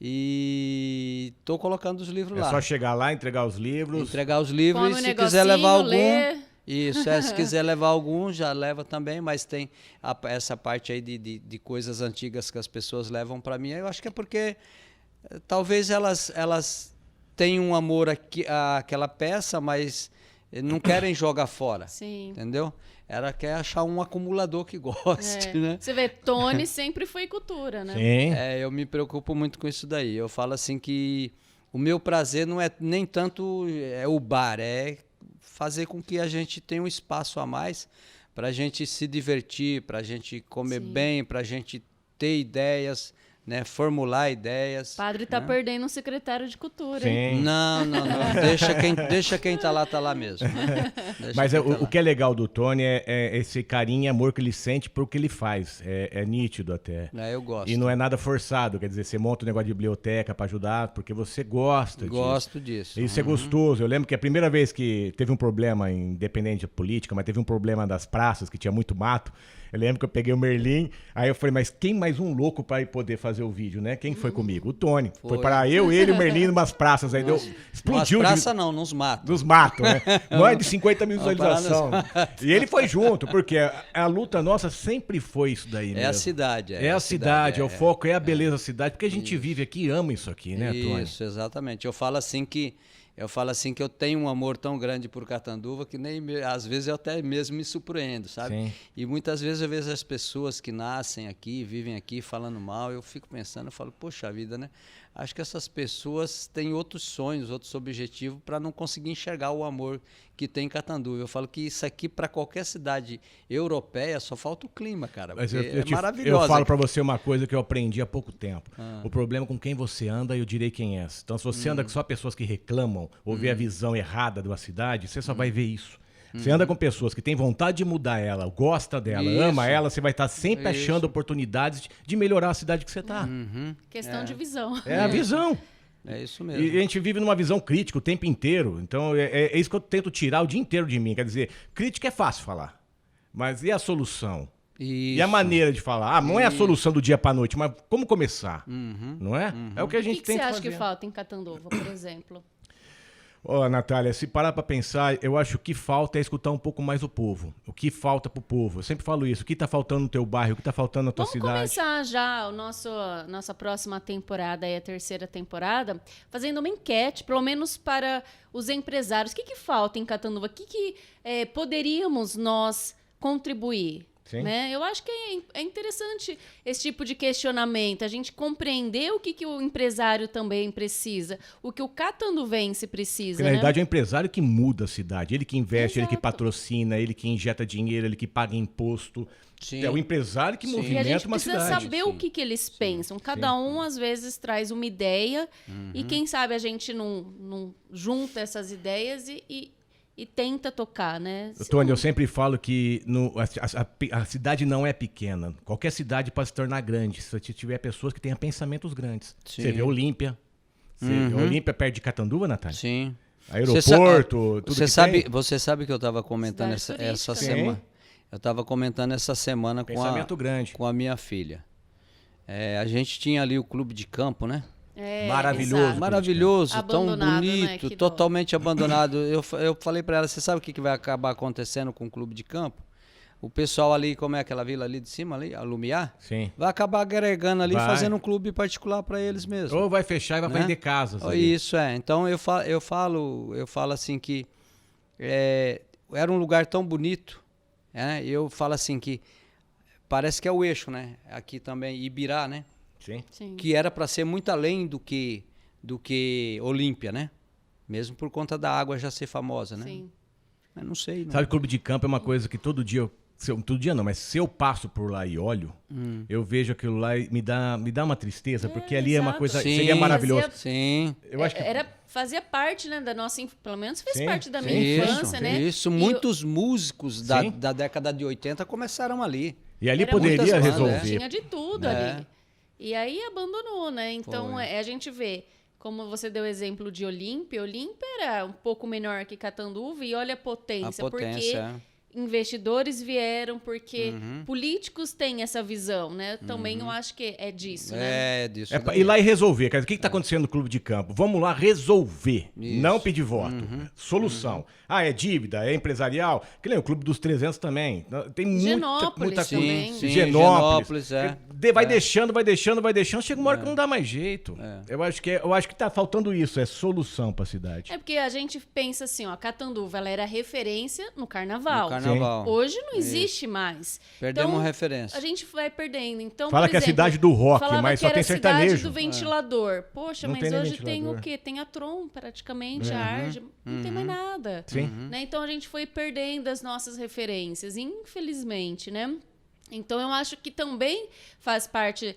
E tô colocando os livros lá. É só chegar lá, entregar os livros. E se quiser levar algum... Isso, se quiser levar algum, já leva também, mas tem essa parte aí de coisas antigas que as pessoas levam para mim. Eu acho que é porque talvez elas têm um amor àquela peça, mas não querem jogar fora. Sim. Entendeu? Ela quer achar um acumulador que goste, né? Você vê, Tony sempre foi cultura, né? Sim. Eu me preocupo muito com isso daí. Eu falo assim que o meu prazer não é nem tanto o bar, é fazer com que a gente tenha um espaço a mais para a gente se divertir, para a gente comer bem, para a gente ter ideias, né? Formular ideias. O padre tá perdendo um secretário de cultura, Sim. hein? Não. Deixa quem tá lá mesmo. Né? Mas o que é legal do Tony é esse carinho e amor que ele sente por que ele faz. É nítido até. Eu gosto. E não é nada forçado. Quer dizer, você monta um negócio de biblioteca para ajudar porque você gosta disso. Gosto disso. Isso é gostoso. Eu lembro que a primeira vez que teve um problema, independente da política, mas teve um problema das praças, que tinha muito mato. Eu lembro que eu peguei o Merlin, aí eu falei, mas quem mais um louco para poder fazer o vídeo, né? Quem foi comigo? O Tony. Foi para eu, ele e o Merlin numas praças. Aí explodiu. Nas praças não, nos matos. Nos matos, né? Mais de 50 mil visualizações. E ele foi junto, porque a luta nossa sempre foi isso daí mesmo. É a cidade. É a cidade, é o foco, é a beleza da cidade, porque a gente vive aqui e ama isso aqui, né, Tony? Isso, exatamente. Eu falo assim que eu tenho um amor tão grande por Catanduva que às vezes eu até mesmo me surpreendo, sabe? Sim. E muitas vezes eu vejo as pessoas que nascem aqui, vivem aqui falando mal, eu fico pensando, eu falo, poxa vida, né? Acho que essas pessoas têm outros sonhos, outros objetivos para não conseguir enxergar o amor que tem em Catanduva. Eu falo que isso aqui para qualquer cidade europeia só falta o clima, cara. Mas é maravilhoso. Eu falo para você uma coisa que eu aprendi há pouco tempo. O problema é com quem você anda, eu direi quem é. Então, se você anda com só pessoas que reclamam ou vê a visão errada de uma cidade, você só vai ver isso. Você anda com pessoas que têm vontade de mudar ela, gosta dela, ama ela, você vai estar sempre achando oportunidades de melhorar a cidade que você está. Questão de visão. É a visão. É isso mesmo. E a gente vive numa visão crítica o tempo inteiro. Então, é isso que eu tento tirar o dia inteiro de mim. Quer dizer, crítica é fácil falar. Mas e a solução? Isso. E a maneira de falar? Não é a solução do dia para noite, mas como começar? Não é? É o que a gente tem que fazer. O que você acha que falta em Catanduva, por exemplo? Natália, se parar para pensar, eu acho que o que falta é escutar um pouco mais o povo. O que falta pro povo. Eu sempre falo isso. O que tá faltando no teu bairro, o que tá faltando na tua cidade. Vamos começar já nossa próxima temporada, a terceira temporada, fazendo uma enquete, pelo menos para os empresários. O que falta em Catanduva? O que poderíamos nós contribuir? Né? Eu acho que é interessante esse tipo de questionamento, a gente compreender o que o empresário também precisa, o que o catanduvense precisa. Porque, na verdade, é o empresário que muda a cidade, ele que investe, Exato. Ele que patrocina, ele que injeta dinheiro, ele que paga imposto. Sim. É o empresário que movimenta e a gente uma precisa cidade. saber o que eles pensam. Cada um, às vezes, traz uma ideia e quem sabe a gente não junta essas ideias e tenta tocar, né? Tony, eu sempre falo que a cidade não é pequena. Qualquer cidade pode se tornar grande se tiver pessoas que tenham pensamentos grandes. Sim. Você vê Olímpia. Olímpia perto de Catanduva, Natália? Sim. Aeroporto, tudo que tem. Você sabe que eu estava comentando essa semana. Eu estava comentando essa semana com a minha filha. A gente tinha ali o clube de campo, né? Maravilhoso. Maravilhoso, tão Abandonado, bonito, né? totalmente abandonado. Eu falei para ela, você sabe o que vai acabar acontecendo com o clube de campo? O pessoal ali, como é aquela vila ali de cima, ali, a Lumiar, Sim. vai acabar agregando ali, fazendo um clube particular para eles mesmo. Ou vai fechar e vai vender casas. Isso Então eu falo assim que era um lugar tão bonito, né? Eu falo assim que parece que é o eixo, né? Aqui também, Ibirá, né? Sim. Que era para ser muito além do que Olímpia, né? Mesmo por conta da água já ser famosa, né? Sim. Eu não sei. Sabe, clube de campo é uma coisa que todo dia, todo dia não, mas se eu passo por lá e olho, eu vejo aquilo lá e me dá uma tristeza, porque ali é uma coisa, seria maravilhoso. Sim. Eu acho que fazia parte, né, da nossa, pelo menos fez parte da sim, minha infância, né? Isso, muitos músicos da década de 80 começaram ali. E ali Era poderia muitas resolver. bandas, Tinha de tudo ali. E aí abandonou, né? Então a gente vê, como você deu o exemplo de Olímpia, Olímpia era um pouco menor que Catanduva e olha a potência. Porque investidores vieram, porque políticos têm essa visão, né? Também eu acho que é disso, né? É disso. É pra ir lá e resolver. Cara, o que está acontecendo no clube de campo? Vamos lá resolver. Isso. Não pedir voto. Solução. Ah, é dívida, é empresarial. Que nem o Clube dos 300 também. Tem muita Genópolis coisa. também. Sim, Genópolis. Vai É. deixando. Chega uma hora que não dá mais jeito. Eu acho que tá faltando isso. É solução pra cidade. É porque a gente pensa assim, ó, Catanduva, ela era referência no carnaval. Hoje não existe mais. Perdemos então, referência. A gente vai perdendo. Então, Fala por que é a exemplo, cidade do rock, falava mas que só era tem a cidade sertanejo. do ventilador. Poxa, Não mas tem nem hoje tem ventilador. o quê? Tem a Tron, praticamente, a Arge. Não tem mais nada. Sim. Né? Então, a gente foi perdendo as nossas referências, infelizmente, né? Então, eu acho que também faz parte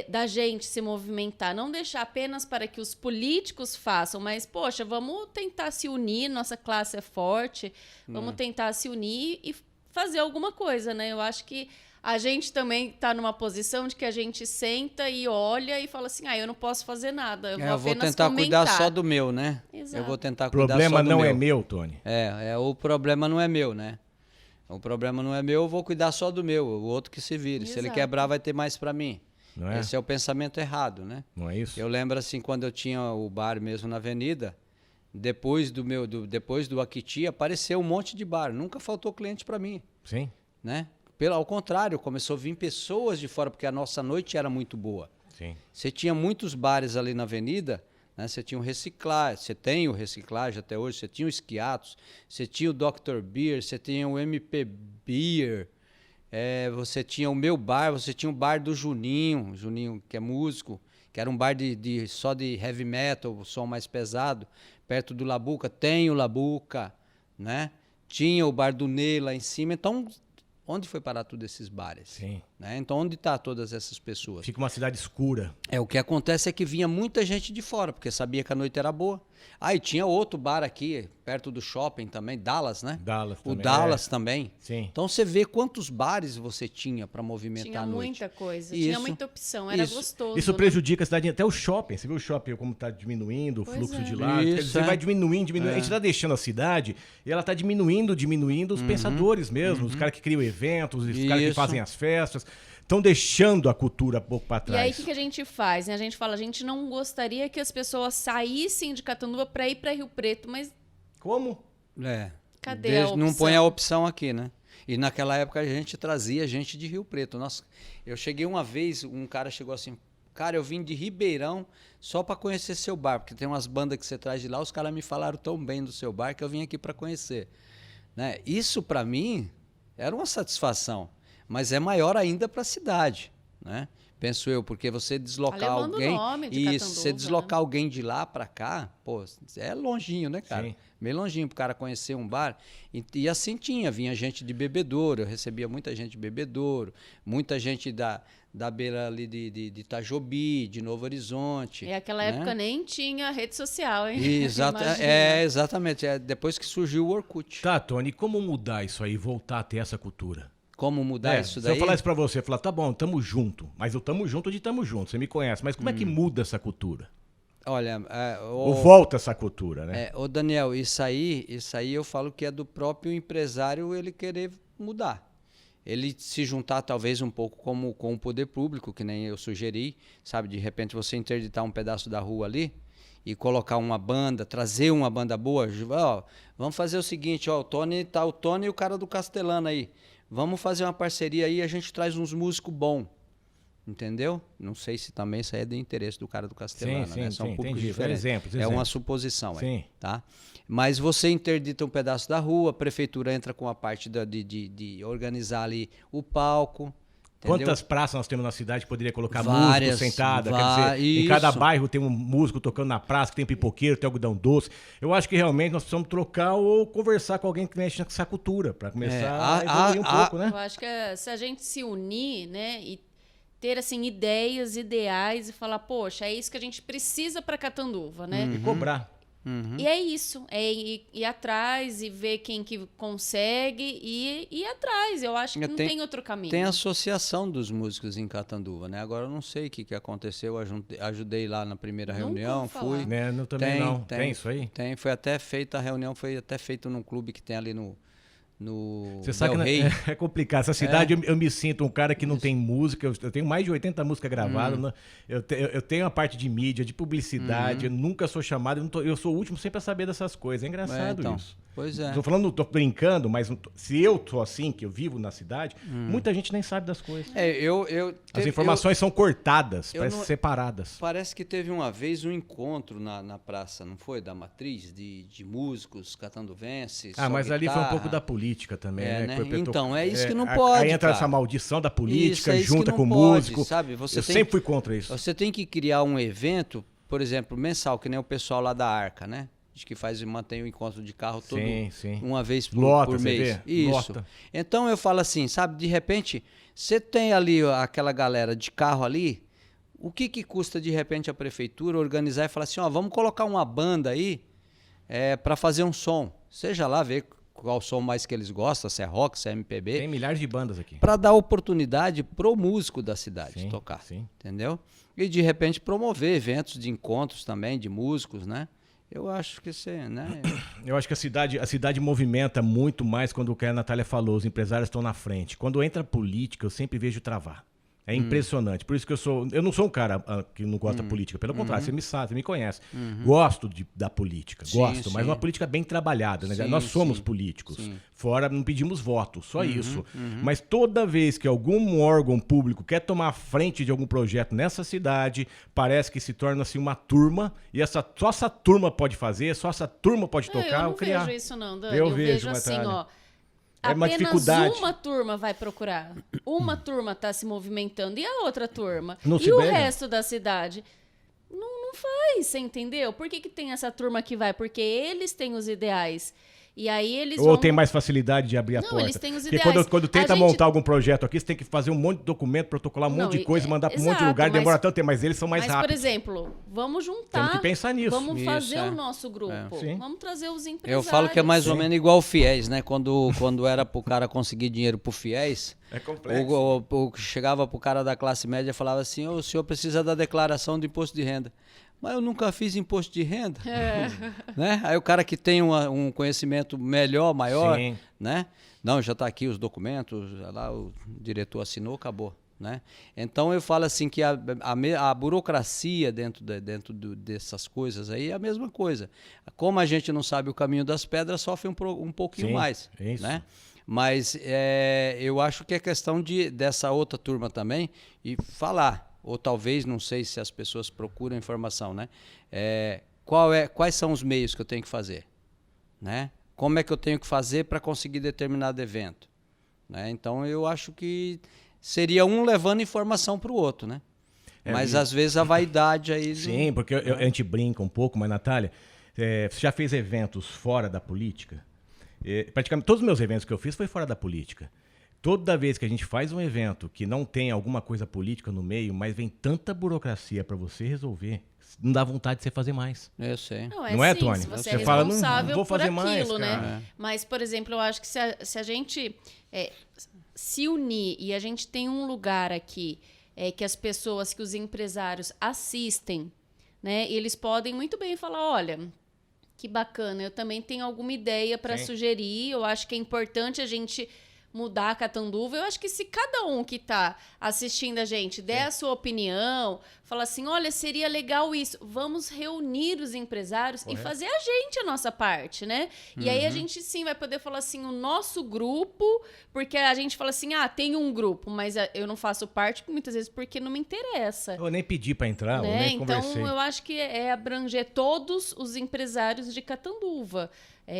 da gente se movimentar, não deixar apenas para que os políticos façam, mas, poxa, vamos tentar se unir, nossa classe é forte, vamos tentar se unir e fazer alguma coisa, né? Eu acho que a gente também está numa posição de que a gente senta e olha e fala assim, eu não posso fazer nada, eu vou apenas tentar comentar. cuidar só do meu, né? Exato. Eu vou tentar O cuidar só do problema meu. não é meu, Tony. O problema não é meu, né? O problema não é meu, eu vou cuidar só do meu, o outro que se vire. Exato. Se ele quebrar, vai ter mais para mim. Não é? Esse é o pensamento errado, né? Não é isso? Eu lembro assim, quando eu tinha o bar mesmo na avenida, depois do Akiti, apareceu um monte de bar. Nunca faltou cliente para mim, Sim. né? Ao contrário, começou a vir pessoas de fora, porque a nossa noite era muito boa. Sim. Você tinha muitos bares ali na avenida, né? Você tinha o Reciclagem, você tem o Reciclagem até hoje, você tinha o Esquiatos, você tinha o Dr. Beer, você tinha o MP Beer, você tinha o meu bar, você tinha o bar do Juninho que é músico, que era um bar só de heavy metal, som mais pesado, perto do Labuca, tem o Labuca, né? Tinha o bar do Ney lá em cima, então onde foi parar todos esses bares? Sim. Né? Então onde está todas essas pessoas? Fica uma cidade escura. O que acontece é que vinha muita gente de fora, porque sabia que a noite era boa. E tinha outro bar aqui, perto do shopping também, Dallas, né? Dallas também. O Dallas também. Sim. Então você vê quantos bares você tinha para movimentar Tinha à noite. muita coisa, Isso, tinha muita opção, era isso. gostoso. Isso né? prejudica a cidade, até o shopping. Você viu o shopping como está diminuindo, o Pois fluxo é. de lá. Quer Isso, dizer, vai diminuindo. A gente está deixando a cidade e ela está diminuindo os pensadores mesmo. Os caras que criam eventos, os caras que Isso. fazem as festas. Estão deixando a cultura um pouco para E trás. aí, o que a gente faz? Né? A gente fala, a gente não gostaria que as pessoas saíssem de Catanduva para ir para Rio Preto, mas Como? cadê a opção? Não põe a opção aqui, né? E naquela época a gente trazia gente de Rio Preto. Nossa, eu cheguei uma vez, um cara chegou assim, cara, eu vim de Ribeirão só para conhecer seu bar, porque tem umas bandas que você traz de lá, os caras me falaram tão bem do seu bar que eu vim aqui para conhecer. Né? Isso para mim era uma satisfação, mas é maior ainda para a cidade, né? Penso eu, porque você deslocar levando alguém, o nome de isso, Catanduva, você deslocar né? alguém de lá para cá, pô, é longinho, né, cara? Sim. Meio longinho pro cara conhecer um bar. E assim vinha gente de Bebedouro, eu recebia muita gente de Bebedouro, muita gente da beira ali de Itajobi, de Novo Horizonte. E aquela né? época nem tinha rede social, hein? Exatamente. Depois que surgiu o Orkut. Tá, Tony, como mudar isso aí, voltar a ter essa cultura? Como mudar isso daí? Se eu falar isso pra você, falar, tá bom, tamo junto, mas eu tamo junto de tamo junto, você me conhece, mas como é que muda essa cultura? Olha, Ou volta essa cultura, né? Ô Daniel, isso aí eu falo que é do próprio empresário ele querer mudar. Ele se juntar talvez um pouco com o poder público, que nem eu sugeri, sabe? De repente você interditar um pedaço da rua ali e colocar uma banda, trazer uma banda boa. Ó, vamos fazer o seguinte, ó, o Tony e o cara do Castelano aí. Vamos fazer uma parceria aí, a gente traz uns músicos bons. Entendeu? Não sei se também isso aí é de interesse do cara do Castelano, Sim, né? São sim, públicos entendi. diferentes. Exemplos. É uma suposição, Sim. tá? Mas você interdita um pedaço da rua, a prefeitura entra com a parte de organizar ali o palco. Entendeu? Quantas praças nós temos na cidade que poderia colocar Várias, músico sentada? Quer dizer, em cada isso. bairro tem um músico tocando na praça, que tem pipoqueiro, tem algodão doce. Eu acho que realmente nós precisamos trocar ou conversar com alguém que mexe nessa cultura, para começar a evoluir um pouco, né? Eu acho que se a gente se unir, né, e ter assim ideias, ideais e falar, poxa, é isso que a gente precisa para Catanduva, né? E cobrar. E é isso, é ir atrás e ver quem que consegue e ir atrás. Eu acho que não tem outro caminho. Tem a associação dos músicos em Catanduva, né? Agora eu não sei o que aconteceu, ajudei lá na primeira reunião, fui. Né? Também não. Tem isso aí? Tem, foi até feita a reunião, foi até feita num clube que tem ali Você sabe que é complicado. Essa cidade eu me sinto um cara que não tem música. Eu tenho mais de 80 músicas gravadas. Né? Eu tenho a parte de mídia, de publicidade. Eu nunca sou chamado. Eu sou o último sempre a saber dessas coisas. É engraçado isso. Pois é. Tô brincando, mas se eu tô assim, que eu vivo na cidade, muita gente nem sabe das coisas. As informações são cortadas, separadas. Parece que teve uma vez um encontro na praça, não foi? Da Matriz, de músicos, catanduvenses. Mas ali foi um pouco da política também, né? Então, é isso que não pode. Aí entra essa maldição da política, junta com o músico. Sabe? Sempre fui contra isso. Você tem que criar um evento, por exemplo, mensal, que nem o pessoal lá da Arca, né? De que mantém o encontro de carro todo uma vez por mês. Isso. Lota. Então eu falo assim, sabe, de repente, você tem ali aquela galera de carro ali, o que custa de repente a prefeitura organizar e falar assim, vamos colocar uma banda aí para fazer um som. Seja lá ver qual som mais que eles gostam, se é rock, se é MPB. Tem milhares de bandas aqui. Para dar oportunidade pro músico da cidade tocar, entendeu? E de repente promover eventos de encontros também de músicos, né? Eu acho que né? Eu acho que a cidade movimenta muito mais quando o que a Natália falou, os empresários estão na frente. Quando entra política, eu sempre vejo travar. É impressionante. Por isso que eu não sou um cara que não gosta da política. Pelo contrário, você me sabe, você me conhece. Gosto da política, mas uma política bem trabalhada. Né? Nós somos políticos. Fora, não pedimos voto, só isso. Mas toda vez que algum órgão público quer tomar a frente de algum projeto nessa cidade, parece que se torna-se uma turma, e só essa turma pode fazer, só essa turma pode tocar ou criar. Eu não vejo isso não, Dani. Eu vejo assim, apenas uma turma vai procurar. Uma turma está se movimentando. E a outra turma? E o resto da cidade? Não faz, você entendeu? Por que tem essa turma que vai? Porque eles têm os ideais. E aí eles Ou tem mais facilidade de abrir a porta. Eles têm os Porque ideais. quando tenta montar algum projeto aqui, você tem que fazer um monte de documento, protocolar um monte de coisa, mandar para um monte de lugar, demora tanto tempo, mas eles são mais rápidos. Mas, por exemplo, vamos juntar. Temos que pensar nisso. Vamos fazer o nosso grupo. Vamos trazer os empresários. Eu falo que é mais ou menos igual o FIES, né? Quando era pro cara conseguir dinheiro pro FIES, chegava pro cara da classe média e falava assim, o senhor precisa da declaração do imposto de renda. Mas eu nunca fiz imposto de renda. Né? Aí o cara que tem um conhecimento melhor, maior, né? Não, já está aqui os documentos, lá o diretor assinou, acabou. Né? Então eu falo assim que a burocracia dentro dessas coisas aí é a mesma coisa. Como a gente não sabe o caminho das pedras, sofre um pouquinho mais. Né? Mas eu acho que é questão dessa outra turma também e falar. Ou talvez, não sei se as pessoas procuram informação, né? Quais são os meios que eu tenho que fazer? Né? Como é que eu tenho que fazer para conseguir determinado evento? Né? Então, eu acho que seria um levando informação para o outro, né? Mas, às vezes, a vaidade aí... Sim, porque a gente brinca um pouco, mas, Natália, você já fez eventos fora da política? Praticamente todos os meus eventos que eu fiz foi fora da política. Toda vez que a gente faz um evento que não tem alguma coisa política no meio, mas vem tanta burocracia para você resolver, não dá vontade de você fazer mais. Eu sei. Não é, Tony? Se você é responsável não vou fazer por aquilo, mais, né? Mas, por exemplo, eu acho que se a gente se unir e a gente tem um lugar aqui que as pessoas, que os empresários assistem, né? E eles podem muito bem falar, olha... Que bacana, eu também tenho alguma ideia para sugerir, eu acho que é importante a gente mudar a Catanduva. Eu acho que se cada um que está assistindo a gente der a sua opinião, falar assim, olha, seria legal isso, vamos reunir os empresários e fazer a nossa parte, né? E aí a gente sim vai poder falar assim, o nosso grupo, porque a gente fala assim, tem um grupo, mas eu não faço parte muitas vezes porque não me interessa. Eu nem pedi para entrar, né? Eu nem conversei. Então eu acho que é abranger todos os empresários de Catanduva,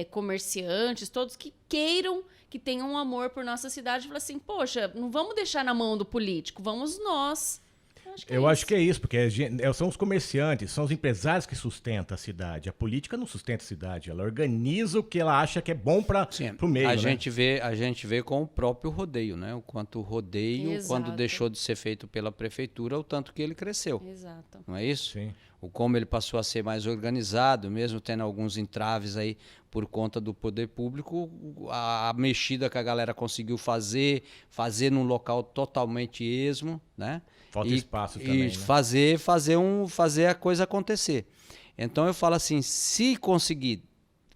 comerciantes, todos que queiram, que tenham um amor por nossa cidade, falar assim, poxa, não vamos deixar na mão do político, vamos nós. Eu acho que é isso, porque são os comerciantes, são os empresários que sustentam a cidade. A política não sustenta a cidade, ela organiza o que ela acha que é bom para o meio. A gente vê com o próprio rodeio, né? O quanto o rodeio, quando deixou de ser feito pela prefeitura, o tanto que ele cresceu. Exato. Não é isso? Sim. Como ele passou a ser mais organizado, mesmo tendo alguns entraves aí por conta do poder público, a mexida que a galera conseguiu fazer num local totalmente esmo, né? Falta espaço também, né? fazer a coisa acontecer. Então eu falo assim, se conseguir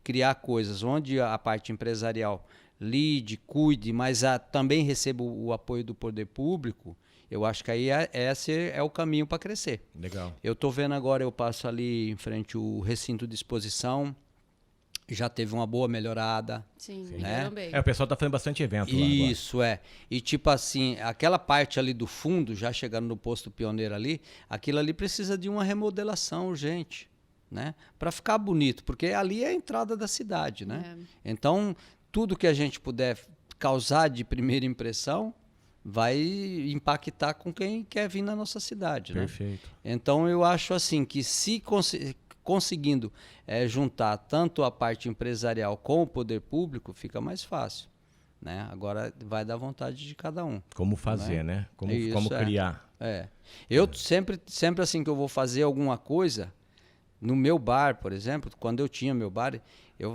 criar coisas onde a parte empresarial lide, cuide, mas também receba o apoio do poder público, eu acho que aí esse é o caminho para crescer. Legal. Eu estou vendo agora, eu passo ali em frente ao recinto de exposição, já teve uma boa melhorada. Sim, né? Também. O pessoal tá fazendo bastante evento lá Isso, E tipo assim, aquela parte ali do fundo, já chegando no posto pioneiro ali, aquilo ali precisa de uma remodelação urgente, né? Para ficar bonito, porque ali é a entrada da cidade, né? Então, tudo que a gente puder causar de primeira impressão vai impactar com quem quer vir na nossa cidade, né? Perfeito. Então, eu acho assim que se conseguindo juntar tanto a parte empresarial com o poder público, fica mais fácil, né? Agora vai dar vontade de cada um. Como fazer, né? Como criar. Eu sempre assim que eu vou fazer alguma coisa, no meu bar, por exemplo, quando eu tinha meu bar,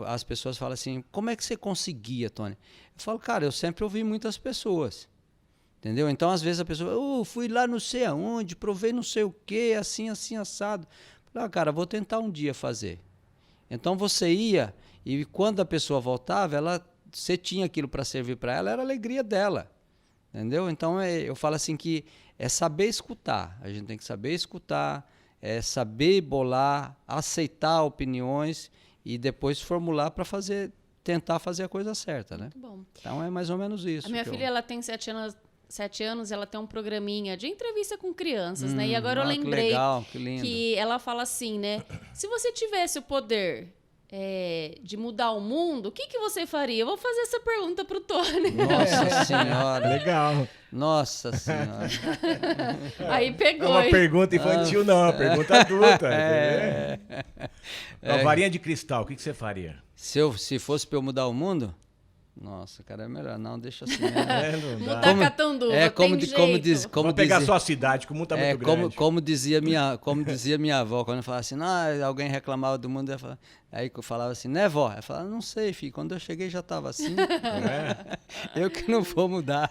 as pessoas falam assim, como é que você conseguia, Tony? Eu falo, cara, eu sempre ouvi muitas pessoas. Entendeu? Então, às vezes a pessoa, fui lá não sei aonde, provei não sei o quê, assim, assado. Falei, cara, vou tentar um dia fazer. Então, você ia, e quando a pessoa voltava, você tinha aquilo para servir para ela, era a alegria dela. Entendeu? Então, eu falo assim que é saber escutar. A gente tem que saber escutar, saber bolar, aceitar opiniões e depois formular para tentar fazer a coisa certa, né? Muito bom. Então, é mais ou menos isso. A minha filha, ela tem 7 anos, ela tem um programinha de entrevista com crianças, né? E agora eu lembrei que ela fala assim, né? Se você tivesse o poder de mudar o mundo, o que você faria? Eu vou fazer essa pergunta pro Tony. Nossa Senhora. Legal. Nossa Senhora. Aí pegou. É uma pergunta infantil, não. É uma pergunta adulta. Uma varinha de cristal, o que você faria? Se fosse para eu mudar o mundo? Nossa, cara, é melhor não, deixa assim. Mudar Catanduva, como Vamos pegar a sua cidade, que o mundo tá muito grande. Como dizia minha avó, quando eu falava assim, alguém reclamava do mundo, aí eu falava assim, né, vó? Ela falava, não sei, filho, quando eu cheguei já estava assim. Eu que não vou mudar.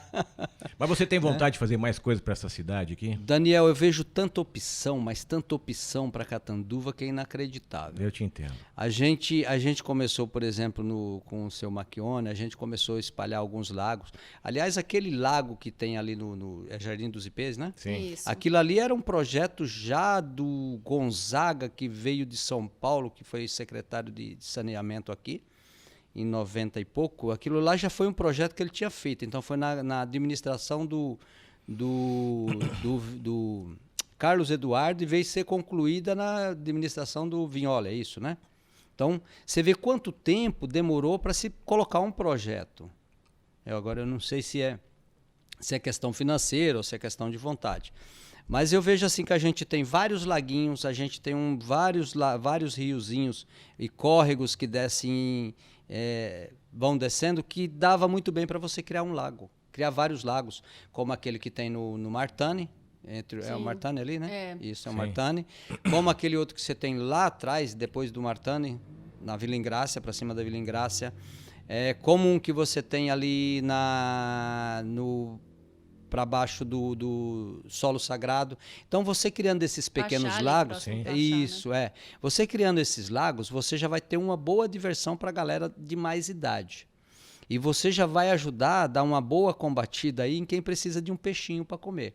Mas você tem vontade de fazer mais coisas para essa cidade aqui? Daniel, eu vejo tanta opção, mas tanta opção para Catanduva que é inacreditável. Eu te entendo. A gente começou, por exemplo, com o seu Macchione, a gente começou a espalhar alguns lagos. Aliás, aquele lago que tem ali no Jardim dos Ipês, né? Sim. Isso. Aquilo ali era um projeto já do Gonzaga, que veio de São Paulo, que foi secretário de saneamento aqui, em 90 e pouco. Aquilo lá já foi um projeto que ele tinha feito. Então, foi na administração do Carlos Eduardo e veio ser concluída na administração do Vignola, é isso, né? Então, você vê quanto tempo demorou para se colocar um projeto. Agora eu não sei se é questão financeira ou se é questão de vontade. Mas eu vejo assim que a gente tem vários laguinhos, a gente tem vários riozinhos e córregos que vão descendo, que dava muito bem para você criar um lago. Criar vários lagos, como aquele que tem no Martani. É o Martani ali, né? Isso, é o Martani. Como aquele outro que você tem lá atrás, depois do Martani, na Vila Ingrácia, para cima da Vila Ingrácia. Como um que você tem ali para baixo do solo sagrado. Então, você criando esses pequenos lagos... Você criando esses lagos, você já vai ter uma boa diversão para a galera de mais idade. E você já vai ajudar a dar uma boa combatida aí em quem precisa de um peixinho para comer.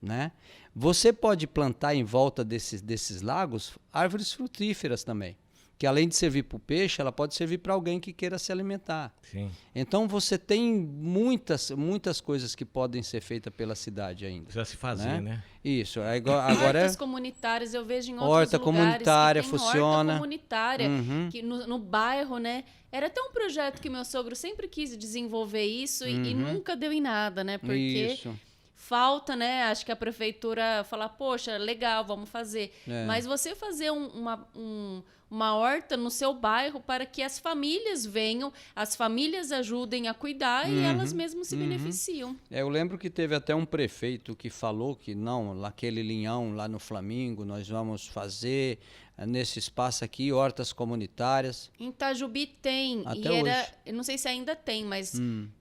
Né? Você pode plantar em volta desses lagos árvores frutíferas também, que além de servir para o peixe, ela pode servir para alguém que queira se alimentar. Sim. Então você tem muitas coisas que podem ser feitas pela cidade ainda. Precisa se fazer, né? Isso. Agora hortas comunitárias, eu vejo em outros horta lugares comunitária que tem funciona. Horta comunitária, que no bairro, né? Era até um projeto que meu sogro sempre quis desenvolver isso e nunca deu em nada, né? Porque... Isso. Falta, né? Acho que a prefeitura fala, poxa, legal, vamos fazer. Mas você fazer uma horta no seu bairro para que as famílias venham, as famílias ajudem a cuidar e elas mesmas se beneficiam. Eu lembro que teve até um prefeito que falou que não, naquele linhão lá no Flamingo, nós vamos fazer nesse espaço aqui hortas comunitárias. Em Itajubi tem, até hoje. Eu não sei se ainda tem, mas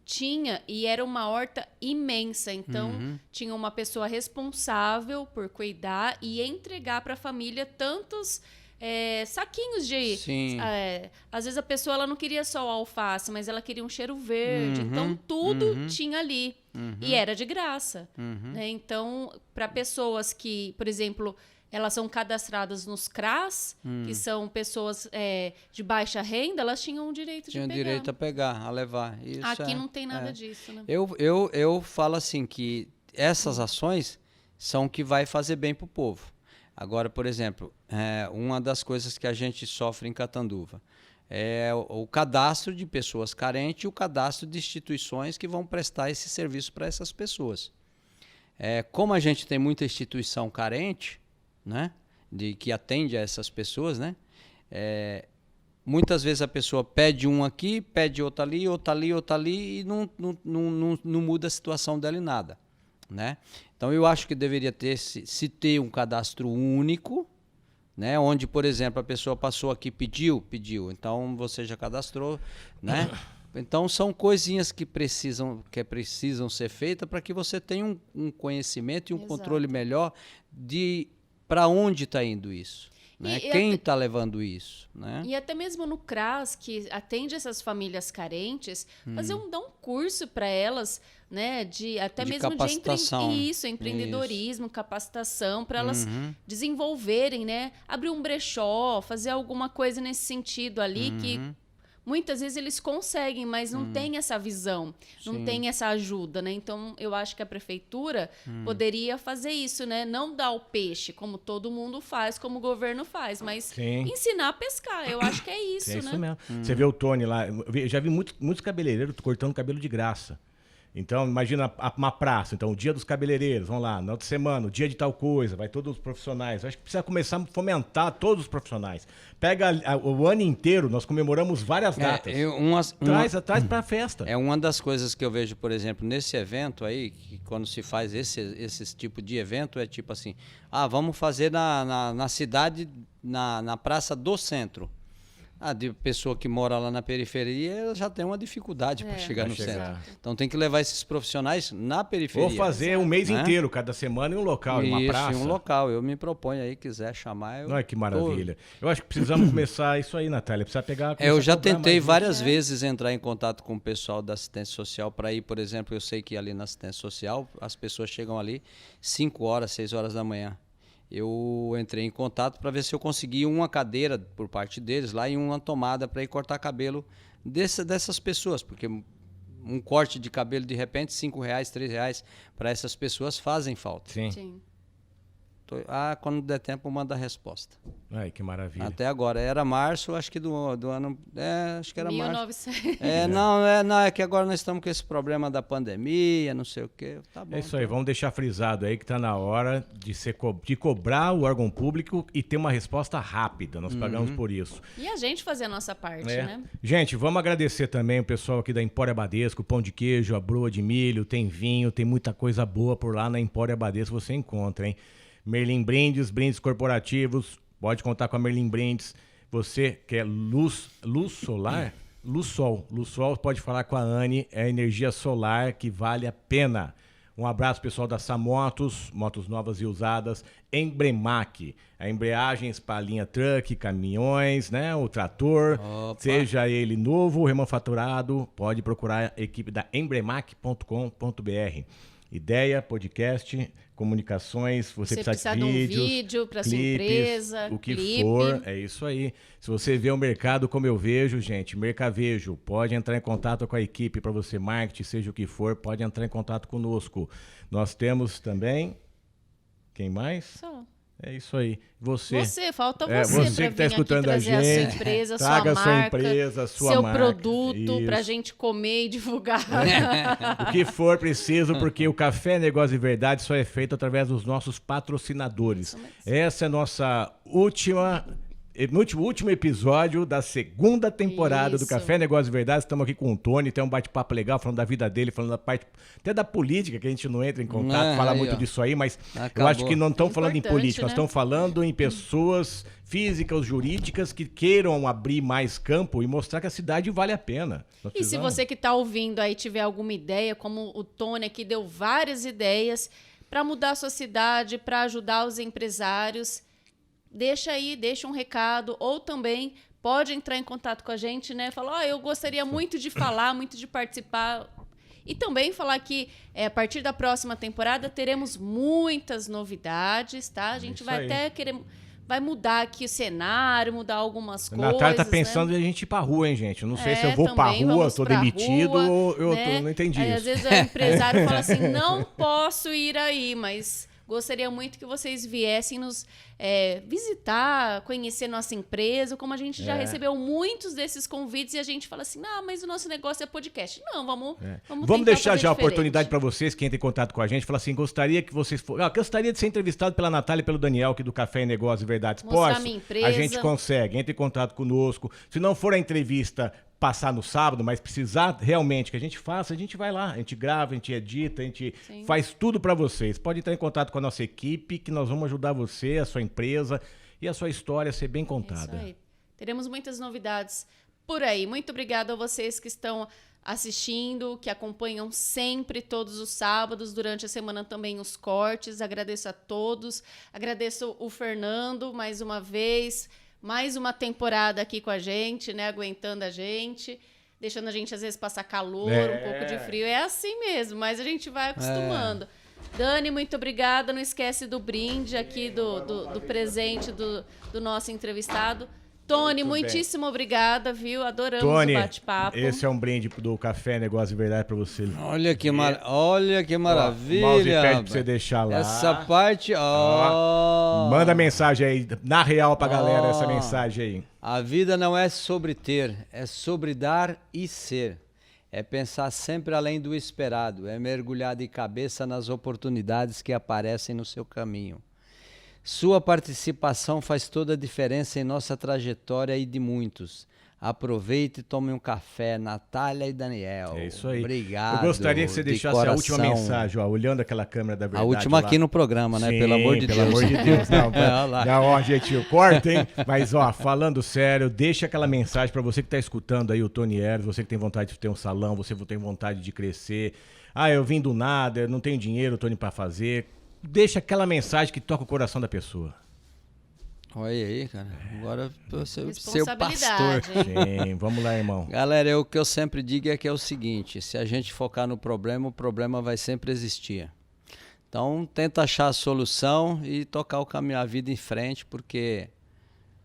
tinha, e era uma horta imensa. Então, tinha uma pessoa responsável por cuidar e entregar para a família tantos saquinhos de... às vezes a pessoa ela não queria só o alface, mas ela queria um cheiro verde. Então, tudo tinha ali. E era de graça. Né? Então, para pessoas que, por exemplo... Elas são cadastradas nos CRAS, que são pessoas de baixa renda, elas tinham o direito de pegar. Tinham direito a pegar, a levar. Isso aqui não tem nada disso, né? Eu falo assim que essas ações são o que vai fazer bem para o povo. Agora, por exemplo, uma das coisas que a gente sofre em Catanduva é o cadastro de pessoas carentes e o cadastro de instituições que vão prestar esse serviço para essas pessoas. Como a gente tem muita instituição carente, né, que atende a essas pessoas, né? Muitas vezes a pessoa pede um aqui, pede outro ali, outro ali, outro ali e não muda a situação dela em nada, né? Então eu acho que deveria ter ter um cadastro único, né? Onde, por exemplo, a pessoa passou aqui, pediu, então você já cadastrou, né? Então são coisinhas que precisam ser feitas para que você tenha um conhecimento e um controle melhor de para onde está indo isso, né? Quem está levando isso, né? E até mesmo no CRAS, que atende essas famílias carentes, dar um curso para elas, né? Até mesmo capacitação. Empreendedorismo, capacitação, para elas desenvolverem, né? Abrir um brechó, fazer alguma coisa nesse sentido ali que... Muitas vezes eles conseguem, mas não tem essa visão, não tem essa ajuda, né? Então, eu acho que a prefeitura poderia fazer isso, né? Não dar o peixe, como todo mundo faz, como o governo faz, mas ensinar a pescar. Eu acho que é isso, né? É isso mesmo. Você vê o Tony lá, eu já vi muitos cabeleireiros cortando cabelo de graça. Então, imagina uma praça, então, o dia dos cabeleireiros, vamos lá, na outra semana, o dia de tal coisa, vai todos os profissionais. Eu acho que precisa começar a fomentar todos os profissionais. Pega o ano inteiro, nós comemoramos várias datas. Traz para a festa. É uma das coisas que eu vejo, por exemplo, nesse evento aí, que quando se faz esse tipo de evento, é tipo assim, vamos fazer na cidade, na Praça do Centro. De pessoa que mora lá na periferia, ela já tem uma dificuldade para chegar no centro. Então tem que levar esses profissionais na periferia. Ou fazer um mês inteiro, cada semana em um local, em uma praça. Em um local. Eu me proponho aí, quiser chamar. Olha que maravilha. Eu acho que precisamos começar isso aí, Natália. Precisa pegar... Eu já tentei várias vezes entrar em contato com o pessoal da assistência social para ir, por exemplo, eu sei que ali na assistência social, as pessoas chegam ali 5 horas, 6 horas da manhã. Eu entrei em contato para ver se eu conseguia uma cadeira por parte deles lá e uma tomada para ir cortar cabelo dessas pessoas, porque um corte de cabelo de repente R$5, R$3 para essas pessoas fazem falta. Sim. Quando der tempo, manda a resposta. Ai, que maravilha. Até agora. Era março, acho que do ano... acho que era 1900. março. Não, é que agora nós estamos com esse problema da pandemia, não sei o quê. Tá bom. É isso aí, vamos deixar frisado aí que está na hora de cobrar o órgão público e ter uma resposta rápida. Nós pagamos por isso. E a gente fazer a nossa parte, né? Gente, vamos agradecer também o pessoal aqui da Empório Badesco, pão de queijo, a broa de milho, tem vinho, tem muita coisa boa por lá na Empório Badesco, você encontra, hein? Merlin Brindes, brindes corporativos, pode contar com a Merlin Brindes. Você quer luz solar? Luz Sol pode falar com a Anne, é energia solar que vale a pena. Um abraço pessoal da Samotos, motos novas e usadas, Embremac, a embreagens para a linha truck, caminhões, né, o trator, seja ele novo ou remanufaturado, pode procurar a equipe da embremac.com.br. Ideia, podcast, comunicações, você precisa de vídeos, um vídeo para sua clipes, empresa, o que for, é isso aí. Se você vê o mercado como eu vejo, gente, Mercavejo, pode entrar em contato com a equipe para você, marketing, seja o que for, pode entrar em contato conosco. Nós temos também, quem mais? Só. É isso aí. Você falta você que está escutando a gente. A sua empresa, traga sua sua marca, empresa, sua seu marca, produto para a gente comer e divulgar. O que for preciso, porque o Café Negócio de Verdade só é feito através dos nossos patrocinadores. Essa é a nossa último episódio da segunda temporada do Café Negócio de Verdade. Estamos aqui com o Tony, tem um bate-papo legal, falando da vida dele, falando da parte até da política, que a gente não entra em contato, fala muito disso aí, mas eu acho que não estamos falando em política, nós estamos falando em pessoas físicas, jurídicas, que queiram abrir mais campo e mostrar que a cidade vale a pena. E se você que está ouvindo aí tiver alguma ideia, como o Tony aqui deu várias ideias para mudar a sua cidade, para ajudar os empresários, deixa aí, deixa um recado, ou também pode entrar em contato com a gente, né? Falar, eu gostaria muito de falar, muito de participar. E também falar que a partir da próxima temporada teremos muitas novidades, tá? A gente vai até querer... Vai mudar aqui o cenário, mudar algumas coisas. A Natália tá pensando em a gente ir pra rua, hein, gente? Eu não sei se eu vou pra rua, tô demitido ou eu não entendi isso. Às vezes o empresário fala assim, não posso ir aí, mas gostaria muito que vocês viessem nos visitar, conhecer nossa empresa, como a gente já recebeu muitos desses convites e a gente fala assim, mas o nosso negócio é podcast. Não, vamos deixar já a diferente. oportunidade para vocês que entrem em contato com a gente, falar assim, gostaria que vocês gostaria de ser entrevistado pela Natália e pelo Daniel aqui do Café e Negócios e Verdades. Mostrar minha empresa. A gente consegue, entre em contato conosco. Se não for a entrevista passar no sábado, mas precisar realmente que a gente faça, a gente vai lá, a gente grava, a gente edita, a gente faz tudo para vocês. Pode entrar em contato com a nossa equipe, que nós vamos ajudar você, a sua empresa e a sua história a ser bem contada. Isso aí. Teremos muitas novidades por aí. Muito obrigada a vocês que estão assistindo, que acompanham sempre, todos os sábados, durante a semana também os cortes. Agradeço a todos. Agradeço o Fernando mais uma vez. Mais uma temporada aqui com a gente, né? Aguentando a gente, deixando a gente às vezes passar calor, um pouco de frio. É assim mesmo, mas a gente vai acostumando. Dani, muito obrigada. Não esquece do brinde aqui, do presente do nosso entrevistado. Tony, muitíssimo obrigada, viu? Adoramos o bate-papo. Esse é um brinde do Café Negócio de Verdade para você. Olha que maravilha. Mouse pede pra você deixar lá. Essa parte, Manda mensagem aí, na real pra galera, essa mensagem aí. A vida não é sobre ter, é sobre dar e ser. É pensar sempre além do esperado, é mergulhar de cabeça nas oportunidades que aparecem no seu caminho. Sua participação faz toda a diferença em nossa trajetória e de muitos. Aproveite e tome um café, Natália e Daniel. É isso aí. Obrigado. Eu gostaria que você deixasse a última mensagem, olhando aquela câmera da verdade. A última lá. Aqui no programa, né? Sim, pelo amor de Deus. Pelo amor de Deus. Não, gente, corta, hein? Mas, falando sério, deixa aquela mensagem para você que tá escutando aí o Tony Eros, você que tem vontade de ter um salão, você que tem vontade de crescer. Eu vim do nada, eu não tenho dinheiro, Tony, para fazer. Deixa aquela mensagem que toca o coração da pessoa. Olha aí, cara. Agora você ser o pastor. Sim, vamos lá, irmão. Galera, o que eu sempre digo é que é o seguinte, se a gente focar no problema, o problema vai sempre existir. Então, tenta achar a solução e tocar o caminho, a vida em frente, porque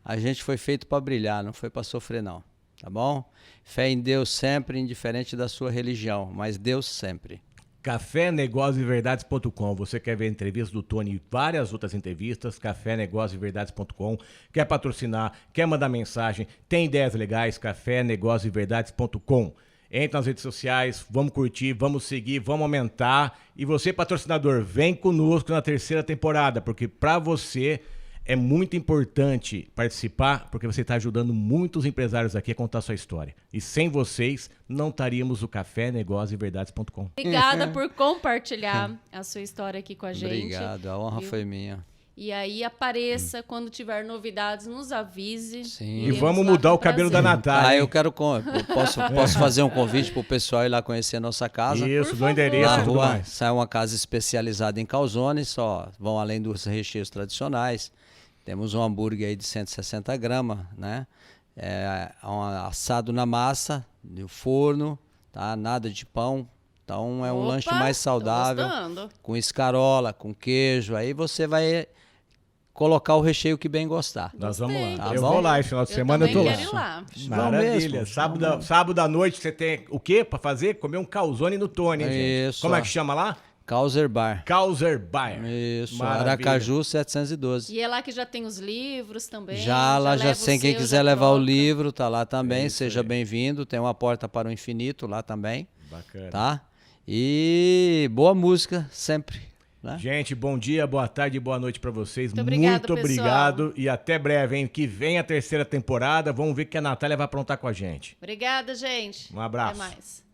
a gente foi feito para brilhar, não foi para sofrer, não. Tá bom? Fé em Deus sempre, indiferente da sua religião, mas Deus sempre. cafénegócioseverdades.com. Você quer ver entrevistas do Tony e várias outras entrevistas, cafénegócioseverdades.com. Quer patrocinar, quer mandar mensagem, tem ideias legais, cafénegócioseverdades.com. Entre nas redes sociais, vamos curtir, vamos seguir, vamos aumentar. E você, patrocinador, vem conosco na 3ª temporada, porque para você é muito importante participar, porque você está ajudando muitos empresários aqui a contar a sua história. E sem vocês, não estaríamos o cafénegócioseverdades.com. Obrigada por compartilhar a sua história aqui com a gente. Obrigado, a honra foi minha. E aí apareça, quando tiver novidades, nos avise. Sim. E vamos mudar o cabelo da Natália. Eu posso fazer um convite para o pessoal ir lá conhecer a nossa casa. Isso, do endereço na e tudo rua, mais. sai uma casa especializada em calzones, só vão além dos recheios tradicionais. Temos um hambúrguer aí de 160 gramas, né? Um assado na massa, no forno, tá? Nada de pão. Então é um lanche mais saudável, com escarola, com queijo. Aí você vai colocar o recheio que bem gostar. Nós vamos lá. Tá eu bom? vou lá, esse final de semana eu tô lá. Quero ir lá. Maravilha. Sábado à noite você tem o quê pra fazer? Comer um calzone no Tony, hein, gente? Isso. Como é que chama lá? Kauser Bar. Kauser Bar. Isso, Maravilha. Aracaju 712. E é lá que já tem os livros também. Já tem quem quiser levar o livro, tá lá também. Seja aí. Bem-vindo. Tem uma porta para o infinito lá também. Bacana. Tá? E boa música sempre. Né? Gente, bom dia, boa tarde e boa noite pra vocês. Muito obrigado e até breve, hein? Que vem a 3ª temporada. Vamos ver o que a Natália vai aprontar com a gente. Obrigada, gente. Um abraço. Até mais.